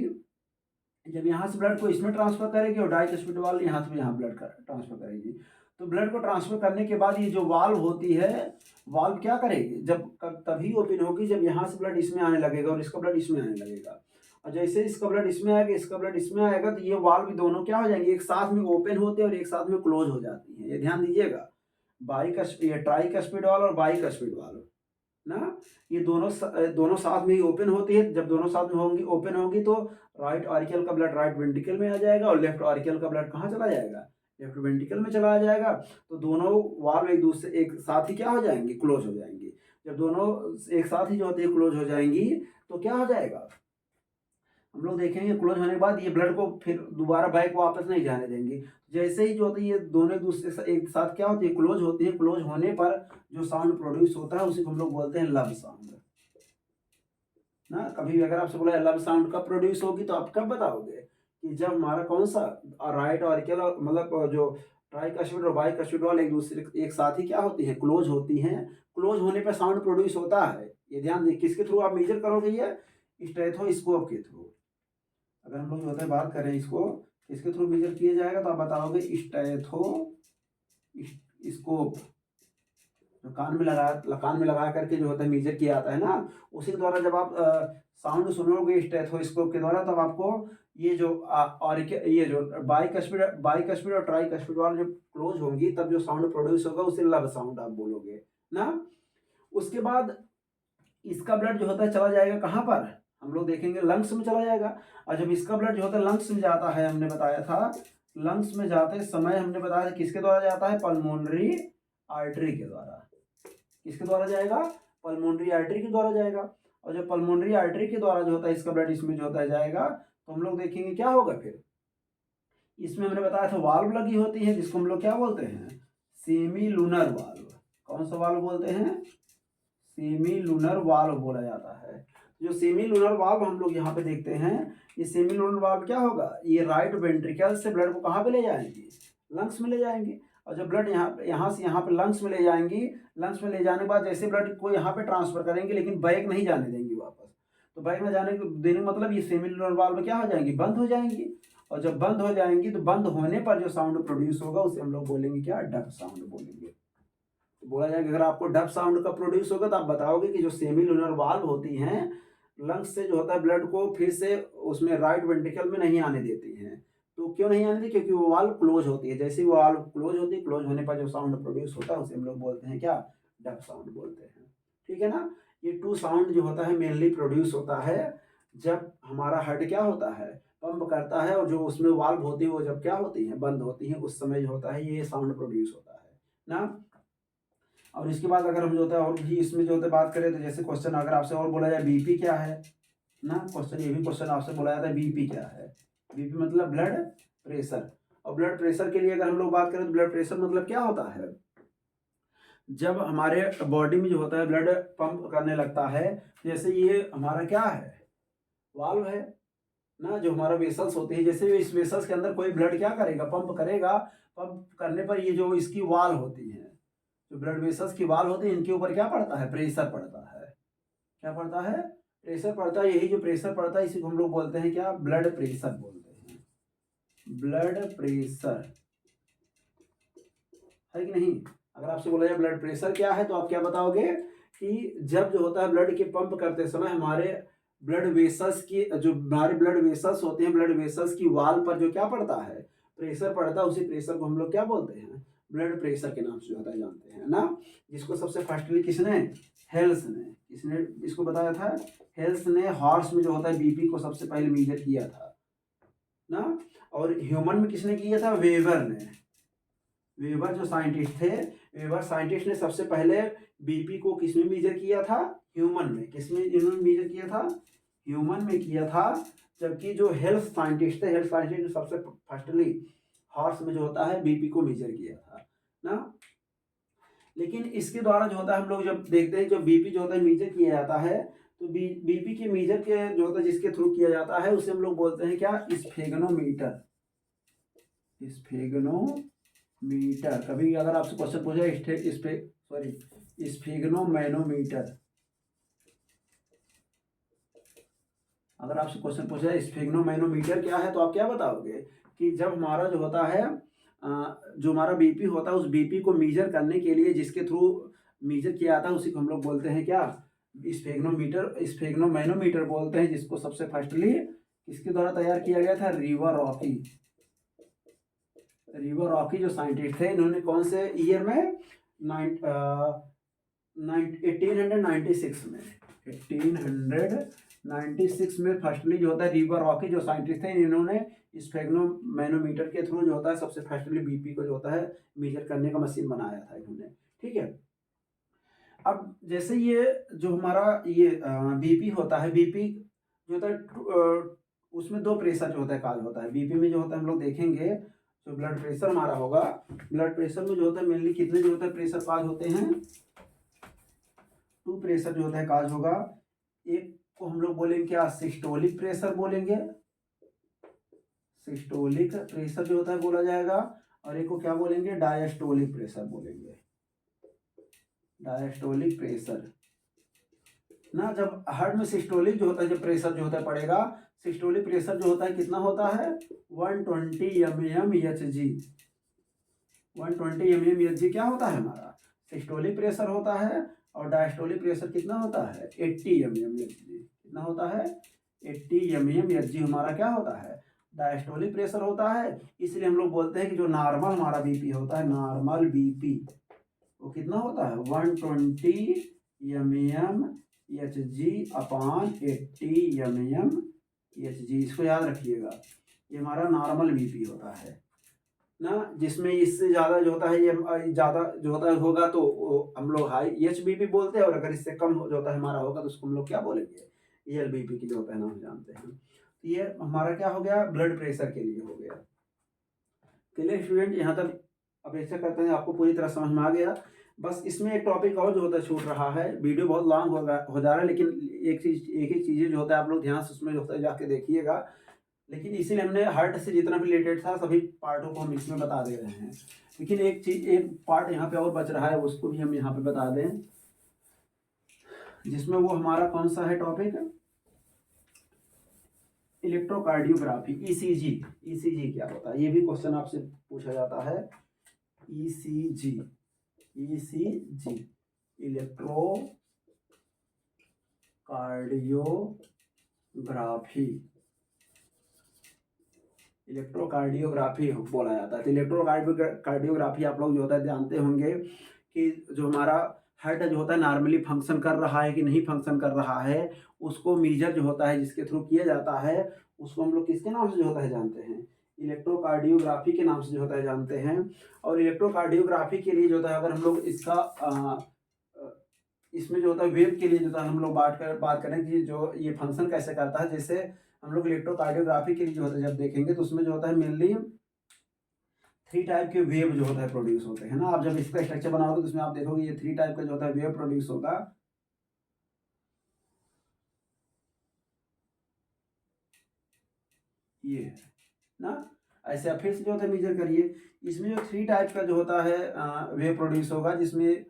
Speaker 1: जब यहाँ से ब्लड को इसमें ट्रांसफर करेगी, और डाइकस्पिड वाल्व यहाँ से यहाँ ब्लड ट्रांसफर करेगी। तो ब्लड को ट्रांसफर करने के बाद ये जो वाल्व होती है, वाल्व क्या करेगी, जब तभी ओपन होगी जब यहाँ से ब्लड इसमें आने लगेगा और इसका ब्लड इसमें आने लगेगा, और जैसे इसका ब्लड इसमें आएगा, इसका ब्लड इसमें आएगा, तो ये वाल्व दोनों क्या हो जाएंगे, एक साथ में ओपन होते हैं और एक साथ में क्लोज हो जाती है। ये ध्यान दीजिएगा, ये ट्राइकस्पिड वाल्व और बाइकस्पिड वाल्व ना, ये दोनों साथ में ही ओपन होती है। जब दोनों साथ में होंगी ओपन होगी तो राइट ऑरिकल का ब्लड राइट वेंट्रिकल में आ जाएगा, और लेफ्ट ऑरिकल का ब्लड कहाँ चला जाएगा, लेफ्ट वेंट्रिकल में चला जाएगा। तो दोनों वाल्व एक दूसरे एक साथ ही क्या हो जाएंगी, क्लोज हो जाएंगी। जब दोनों एक साथ ही जो होती है क्लोज हो जाएंगी, तो क्या हो जाएगा, हम लोग देखेंगे क्लोज होने के बाद ये ब्लड को फिर दोबारा बैक वापस नहीं जाने देंगे। जैसे ही जो होती है ये दोनों दूसरे एक साथ क्या होती है क्लोज होती है, क्लोज होने पर जो साउंड प्रोड्यूस होता है उसी को हम लोग बोलते हैं लब साउंड ना। कभी भी अगर आपसे बोला लब साउंड कब प्रोड्यूस होगी, तो आप कब बताओगे कि जब हमारा कौन सा राइट ऑरिकल और मतलब जो ट्राइकस्पिड और बाइकस्पिड वाले एक दूसरे एक साथ ही क्या होती है क्लोज होती हैं। क्लोज होने पर साउंड प्रोड्यूस होता है। ये ध्यान दे, किसके थ्रू आप मेजर करोगे, ये स्टेथोस्कोप के थ्रू। अगर हम लोग जो होता है बात करें इसको किसके थ्रू मेजर किया जाएगा, तो आप बताओगे स्टेथोस्कोप, जो कान में लगा करके जो होता है मेजर किया जाता है ना, उसी के द्वारा जब आप साउंड स्टेथोस्कोप के द्वारा, तब आपको ये जो और ये जो बाइकस्पिड और ट्राइकस्पिड वाले जब क्लोज होंगी, तब जो साउंड प्रोड्यूस होगा उसे लब साउंड आप बोलोगे ना। उसके बाद इसका ब्लड जो होता है चला जाएगा कहाँ पर, हम लोग देखेंगे लंग्स में चला जाएगा। और जब इसका ब्लड जो होता है लंग्स में जाता है, हमने बताया था लंग्स में जाते समय हमने बताया था किसके द्वारा जाता है, पल्मोनरी आर्टरी के द्वारा। किसके द्वारा जाएगा, पल्मोनरी आर्टरी के द्वारा जाएगा। और जब पल्मोनरी आर्टरी के द्वारा जो होता है इसका ब्लड इसमें जो होता है जाएगा, तो हम लोग देखेंगे क्या होगा फिर। इसमें हमने बताया था वाल्व लगी होती है, जिसको हम लोग क्या बोलते हैं, सेमी लूनर वाल्व। कौन सा वाल्व बोलते हैं, सेमी लूनर वाल्व बोला जाता है। जो सेमी लूनर वाल्व हम लोग यहाँ पे देखते हैं, ये सेमी लूनर वाल्व क्या होगा, ये राइट वेंट्रिकल से ब्लड को कहाँ पे ले जाएंगे, लंग्स में ले जाएंगे। और जब ब्लड यहाँ से यहाँ पे लंग्स में ले जाएंगी, लंग्स में ले जाने के बाद जैसे ब्लड को यहाँ पे ट्रांसफर करेंगे, लेकिन बैक नहीं जाने देंगी वापस। तो बैक न जाने देने का मतलब ये सेमी लूनर वाल्व क्या हो जाएंगी, बंद हो जाएंगी। और जब बंद हो जाएंगी, तो बंद होने पर जो साउंड प्रोड्यूस होगा उसे हम लोग बोलेंगे क्या, डब साउंड बोलेंगे। बोला जाएगा अगर आपको डब साउंड का प्रोड्यूस होगा, तो आप बताओगे कि जो सेमी लूनर वाल्व होती हैं लंग्स से जो होता है ब्लड को फिर से उसमें राइट वेंट्रिकल में नहीं आने देती हैं। तो क्यों नहीं आने देती, क्योंकि वो वाल्व क्लोज होती है। जैसे वो वाल्व क्लोज होती है, क्लोज होने पर जो साउंड प्रोड्यूस होता है उसे हम लोग बोलते हैं क्या, डब साउंड बोलते हैं। ठीक है ना। ये 2 साउंड जो होता है मेनली प्रोड्यूस होता है जब हमारा हार्ट क्या होता है, पंप करता है, और जो उसमें वाल्व होती है वो जब क्या होती है, बंद होती है, उस समय जो होता है ये साउंड प्रोड्यूस होता है ना। और इसके बाद अगर हम जो होता है और भी इसमें जो होता है बात करें तो जैसे क्वेश्चन अगर आपसे और बोला जाए बीपी क्या है ना, क्वेश्चन ये भी क्वेश्चन आपसे बोला जाता है बीपी क्या है। बीपी मतलब ब्लड प्रेशर। और ब्लड प्रेशर के लिए अगर हम लोग बात करें तो ब्लड प्रेशर मतलब क्या होता है, जब हमारे बॉडी में जो होता है ब्लड पंप करने लगता है, जैसे ये हमारा क्या है, वाल्व है ना, जो हमारा वेसल्स होते हैं, जैसे इस वेसल्स के अंदर कोई ब्लड क्या करेगा, पंप करेगा। पंप करने पर ये जो इसकी वाल होती है, जो ब्लड वेसल्स की वाल होती है, इनके ऊपर क्या पड़ता है, प्रेशर पड़ता है। क्या पड़ता है, प्रेशर पड़ता है। यही जो प्रेशर पड़ता है इसी को हम लोग बोलते हैं क्या, ब्लड प्रेशर बोलते हैं। ब्लड प्रेशर है कि नहीं। अगर आपसे बोला जाए ब्लड प्रेशर क्या है तो आप क्या बताओगे कि जब जो होता है ब्लड के पंप करते समय हमारे ब्लड वेसल्स की, जो हमारे ब्लड वेसल्स होते हैं, ब्लड वेसल्स की वाल पर जो क्या पड़ता है, प्रेशर पड़ता है, उसी प्रेशर को हम लोग क्या बोलते हैं, ब्लड प्रेशर के नाम से जो होता है जानते हैं ना। जिसको सबसे फर्स्टली किसने, हेल्स ने, किसने इसको बताया था, हेल्स ने हॉर्स में जो होता है बीपी को सबसे पहले मेजर किया था ना। और ह्यूमन में किसने किया था, वेबर ने। वेबर जो साइंटिस्ट थे, वेबर साइंटिस्ट ने सबसे पहले बीपी को किसमें मेजर किया था, ह्यूमन में। किसमें इन्होंने मेजर किया था, ह्यूमन में किया था। जबकि जो हेल्थ साइंटिस्ट थे, हेल्थ साइंटिस्ट ने सबसे फर्स्टली हॉर्स में जो होता है बीपी को मेजर किया था ना। लेकिन इसके द्वारा जो होता है हम लोग जब देखते हैं जब बीपी जो होता है मेजर किया जाता है, तो बीपी के मेजर के जो होता है जिसके थ्रू किया जाता है उसे हम लोग बोलते हैं क्या, स्फेगनोमीटर। स्फेगनोमीटर। कभी अगर आपसे क्वेश्चन पूछा स्फेगनोमैनोमीटर, अगर आपसे क्वेश्चन पूछा स्फेगनोमैनोमीटर क्या है तो आप क्या बताओगे कि जब हमारा जो होता है जो हमारा बीपी होता है उस बीपी को मेजर करने के लिए जिसके थ्रू मेजर किया जाता है उसी को हम लोग बोलते हैं क्या, स्फेगनोमैनोमीटर बोलते हैं। जिसको सबसे फर्स्टली किसके द्वारा तैयार किया गया था, रिवर रॉकी जो साइंटिस्ट थे, इन्होंने कौन से ईयर में, 1896 में फर्स्टली जो होता है रिवर रॉकी जो साइंटिस्ट थे, इन्होंने स्फेगनोमैनोमीटर के थ्रू जो होता है सबसे फर्स्टली बीपी को जो होता है मेजर करने का मशीन बनाया था इन्होंने। ठीक है। अब जैसे ये जो हमारा ये बीपी होता है, बीपी जो होता है उसमें दो प्रेशर जो होता है काज होता है। बीपी में जो होता है हम लोग देखेंगे जो ब्लड प्रेशर हमारा होगा, ब्लड प्रेशर में जो होता है मेनली कितने जो होता है प्रेशर काज होते हैं, 2 प्रेशर जो होता है काज होगा। एक को हम लोग बोलेंगे क्या, सिस्टोलिक प्रेशर बोलेंगे, सिस्टोलिक प्रेशर जो होता है बोला जाएगा। और एक को क्या बोलेंगे, डायस्टोलिक प्रेशर बोलेंगे, डायस्टोलिक प्रेशर ना। जब हार्ट में सिस्टोलिक जो होता है जब प्रेशर जो होता है पड़ेगा, सिस्टोलिक प्रेशर जो होता है कितना होता है, 120 mmHg। 120 mmHg क्या होता है हमारा, सिस्टोलिक प्रेशर होता है। और डायस्टोलिक प्रेशर कितना होता है, 80 mmHg। कितना होता है, 80 mmHg हमारा क्या होता है, डायस्टोलिक प्रेशर होता है। इसलिए हम लोग बोलते हैं कि जो नॉर्मल हमारा बीपी होता है, नॉर्मल बीपी वो कितना होता है, 120 mmHg अपॉन 80 mmHg। इसको याद रखिएगा, ये हमारा नॉर्मल बीपी होता है ना। जिसमें इससे ज़्यादा जो होता है, ये ज़्यादा जो होता है होगा तो हम लोग हाई एचबीपी बोलते हैं। और अगर इससे कम जो होता है हमारा होगा तो उसको हम लोग क्या बोलेंगे, एलबीपी की जो होता है नाम जानते हैं। तो ये हमारा क्या हो गया, ब्लड प्रेशर के लिए हो गया। चलिए स्टूडेंट, यहाँ तक अपेक्षा करते हैं आपको पूरी तरह समझ में आ गया। बस इसमें एक टॉपिक और जो होता है छूट रहा है, वीडियो बहुत लॉन्ग हो जा रहा है, लेकिन एक चीज़ें जो होता है आप लोग ध्यान से उसमें जो होता है जाके देखिएगा। लेकिन इसीलिए हमने हार्ट से जितना भी रिलेटेड था सभी पार्टों को हम इसमें बता दे रहे हैं। लेकिन एक पार्ट यहाँ पे और बच रहा है, उसको भी हम यहाँ पे बता दें, जिसमें वो हमारा कौन सा है टॉपिक, इलेक्ट्रोकार्डियोग्राफी, ईसीजी क्या होता है, ये भी क्वेश्चन आपसे पूछा जाता है। ईसीजी इलेक्ट्रोकार्डियोग्राफी बोला जाता है। तो इलेक्ट्रोकार्डियोग्राफी आप लोग जो होता है जानते होंगे कि जो हमारा हार्ट जो होता है नॉर्मली फंक्शन कर रहा है कि नहीं फंक्शन कर रहा है, उसको मेजर जो होता है जिसके थ्रू किया जाता है, उसको हम लोग किसके नाम से जो होता है जानते हैं, इलेक्ट्रोकार्डियोग्राफी के नाम से जो होता है जानते हैं। और इलेक्ट्रोकार्डियोग्राफी के लिए जो होता है अगर हम लोग इसका इसमें जो होता है वेव के लिए जो होता है हम लोग बात करें कि जो ये फंक्शन कैसे करता है। जैसे हम लोग इलेक्ट्रोकार्डियोग्राफी के लिए जो होता है जब देखेंगे तो उसमें जो होता है मेनली 3 टाइप के वेव जो होता है प्रोड्यूस होते हैं ना। आप जब इसका स्ट्रक्चर बनाओगे तो उसमें आप देखोगे ये 3 टाइप का जो होता है वेव प्रोड्यूस होगा। ये है ना। ऐसे आप फिर से जो होता है मेजर करिए। इसमें जो 3 टाइप का जो होता है वेव प्रोड्यूस होगा, जिसमें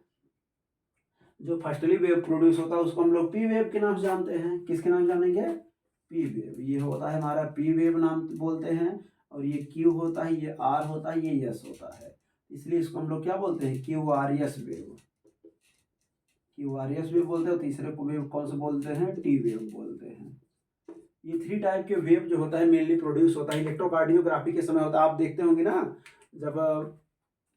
Speaker 1: जो फर्स्टली वेव प्रोड्यूस होता है उसको हम लोग पी वेव के नाम से जानते हैं। किसके नाम जानेंगे? P wave. ये होता है हमारा पी वेव नाम बोलते हैं। और ये क्यू होता है, ये आर होता है, ये एस होता है। इसलिए इसको हम लोग क्या बोलते हैं? Q R S wave. Q R S wave बोलते हैं। तीसरे को वेव कौन सा बोलते हैं? टी वेव बोलते हैं। ये 3 टाइप के वेव जो होता है मेनली प्रोड्यूस होता है इलेक्ट्रोकार्डियोग्राफी के समय होता है। आप देखते होंगे ना, जब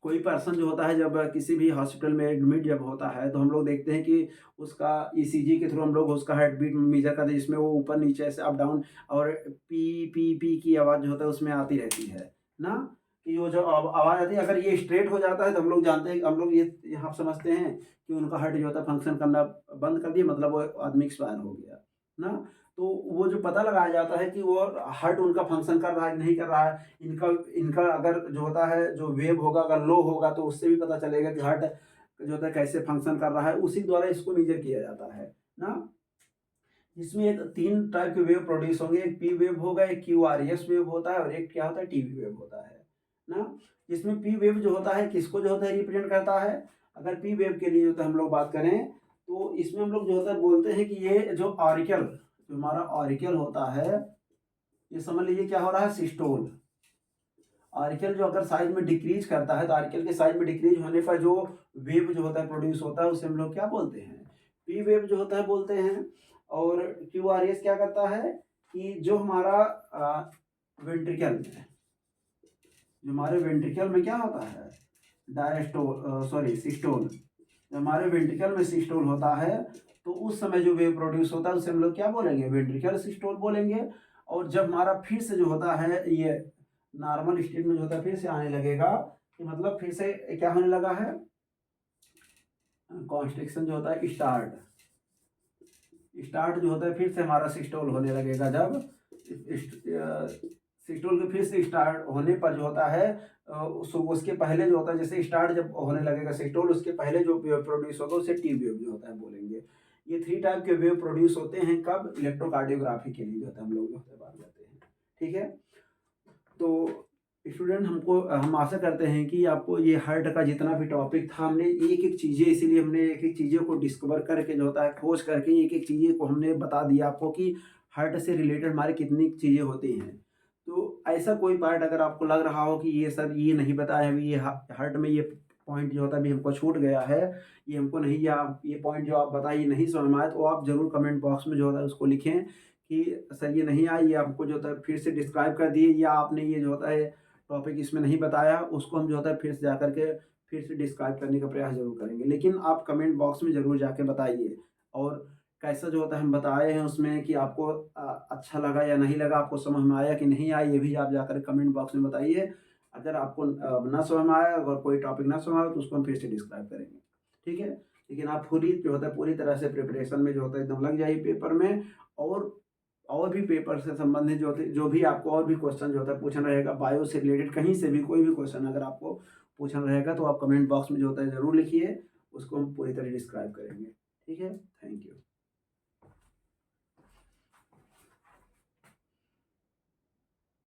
Speaker 1: कोई पर्सन जो होता है जब किसी भी हॉस्पिटल में एडमिट जब होता है तो हम लोग देखते हैं कि उसका ईसीजी के थ्रू हम लोग उसका हार्ट बीट मेजर करते हैं, जिसमें वो ऊपर नीचे ऐसे अप डाउन और पी पी पी की आवाज़ जो होता है उसमें आती रहती है ना। कि वो जो आवाज़ आती है अगर ये स्ट्रेट हो जाता है तो हम लोग जानते हैं, हम लोग ये यहाँ समझते हैं कि उनका हार्ट जो होता है फंक्शन करना बंद कर दिया, मतलब वो आदमी एक्सपायर हो गया ना। तो वो जो पता लगाया जाता है कि वो हार्ट उनका फंक्शन कर रहा है नहीं कर रहा है, इनका इनका अगर जो होता है जो वेव होगा अगर लो होगा तो उससे भी पता चलेगा कि हार्ट जो होता है कैसे फंक्शन कर रहा है। उसी द्वारा इसको मेजर किया जाता है ना। इसमें एक 3 टाइप के वेव प्रोड्यूस होंगे, एक पी वेव होगा, एक क्यू आर एस वेव होता है और एक क्या होता है? टीवी वेव होता है ना। इसमें पी वेव जो होता है किसको जो होता है रिप्रेजेंट करता है? अगर पी वेव के लिए जो होता है हम लोग बात करें तो इसमें हम लोग जो होता है बोलते हैं कि ये जो ऑरिकल जो हमारा ऑरिकल होता है, ये समझ लीजिए क्या हो रहा है? सिस्टोल। ऑरिकल जो अगर साइज में डिक्रीज करता है तो ऑरिकल के साइज में डिक्रीज होने पर जो वेव जो होता है प्रोड्यूस होता है उसे हम लोग क्या बोलते हैं? पी वेव जो होता है बोलते हैं। और क्यू आर एस क्या करता है कि जो हमारा वेंट्रिकल में जो हमारे वेंट्रिकल में क्या होता है? Diastole sorry systole. जब हमारे वेंट्रिकल में सिस्टोल होता है तो उस समय जो वेव प्रोड्यूस होता है उसे हम लोग क्या बोलेंगे? वेंट्रिकल सिस्टोल बोलेंगे। और जब हमारा फिर से जो होता है ये नॉर्मल स्टेट में जो होता है फिर से आने लगेगा कि मतलब फिर से क्या होने लगा है? कॉन्स्ट्रिक्शन जो होता है स्टार्ट जो होता है फिर से हमारा सिस्टोल होने लगेगा। जब सिस्टोल के फिर से स्टार्ट होने पर जो होता है उसके पहले जो होता है जैसे स्टार्ट जब होने लगेगा सिस्टोल उसके पहले जो वेव प्रोड्यूस होगा उसे टी वेव जो होता है बोलेंगे। ये 3 टाइप के वेव प्रोड्यूस होते हैं कब? इलेक्ट्रोकार्डियोग्राफी के लिए जो होता है हम लोग जो होता है बात करते हैं। ठीक है। तो स्टूडेंट हम आशा करते हैं कि आपको ये हार्ट का जितना भी टॉपिक था हमने एक एक चीज़ें इसीलिए हमने एक एक चीज़ों को डिस्कवर करके जो होता है खोज करके एक एक चीज़ें को हमने बता दिया आपको कि हार्ट से रिलेटेड हमारी कितनी चीज़ें होती हैं। तो ऐसा कोई पार्ट अगर आपको लग रहा हो कि ये सर ये नहीं बताया अभी, ये हार्ट में ये पॉइंट जो होता है अभी हमको छूट गया है, ये हमको नहीं, या ये पॉइंट जो आप बताइए नहीं समझ में आया, तो आप ज़रूर कमेंट बॉक्स में जो होता है उसको लिखें कि सर ये नहीं आया, ये आपको जो होता है फिर से डिस्क्राइब कर दिए, या आपने ये जो होता है टॉपिक इसमें नहीं बताया उसको हम जो होता है फिर से जा करके फिर से डिस्क्राइब करने का प्रयास ज़रूर करेंगे। लेकिन आप कमेंट बॉक्स में ज़रूर जाके बताइए और कैसा जो होता है हम बताए हैं उसमें कि आपको अच्छा लगा या नहीं लगा, आपको समझ में आया कि नहीं आया, ये भी आप जाकर कमेंट बॉक्स में बताइए। अगर आपको ना समझ में आया, अगर कोई टॉपिक ना समझ आया तो उसको हम फिर से डिस्क्राइब करेंगे। ठीक है। लेकिन आप पूरी जो होता है पूरी तरह से प्रिपरेशन में जो होता है एकदम लग जाइए पेपर में। और भी पेपर से संबंधित जो भी आपको और भी क्वेश्चन जो होता है पूछना रहेगा, बायो से रिलेटेड कहीं से भी कोई भी क्वेश्चन अगर आपको पूछना रहेगा तो आप कमेंट बॉक्स में जो होता है ज़रूर लिखिए, उसको हम पूरी तरह डिस्क्राइब करेंगे। ठीक है। Thank you.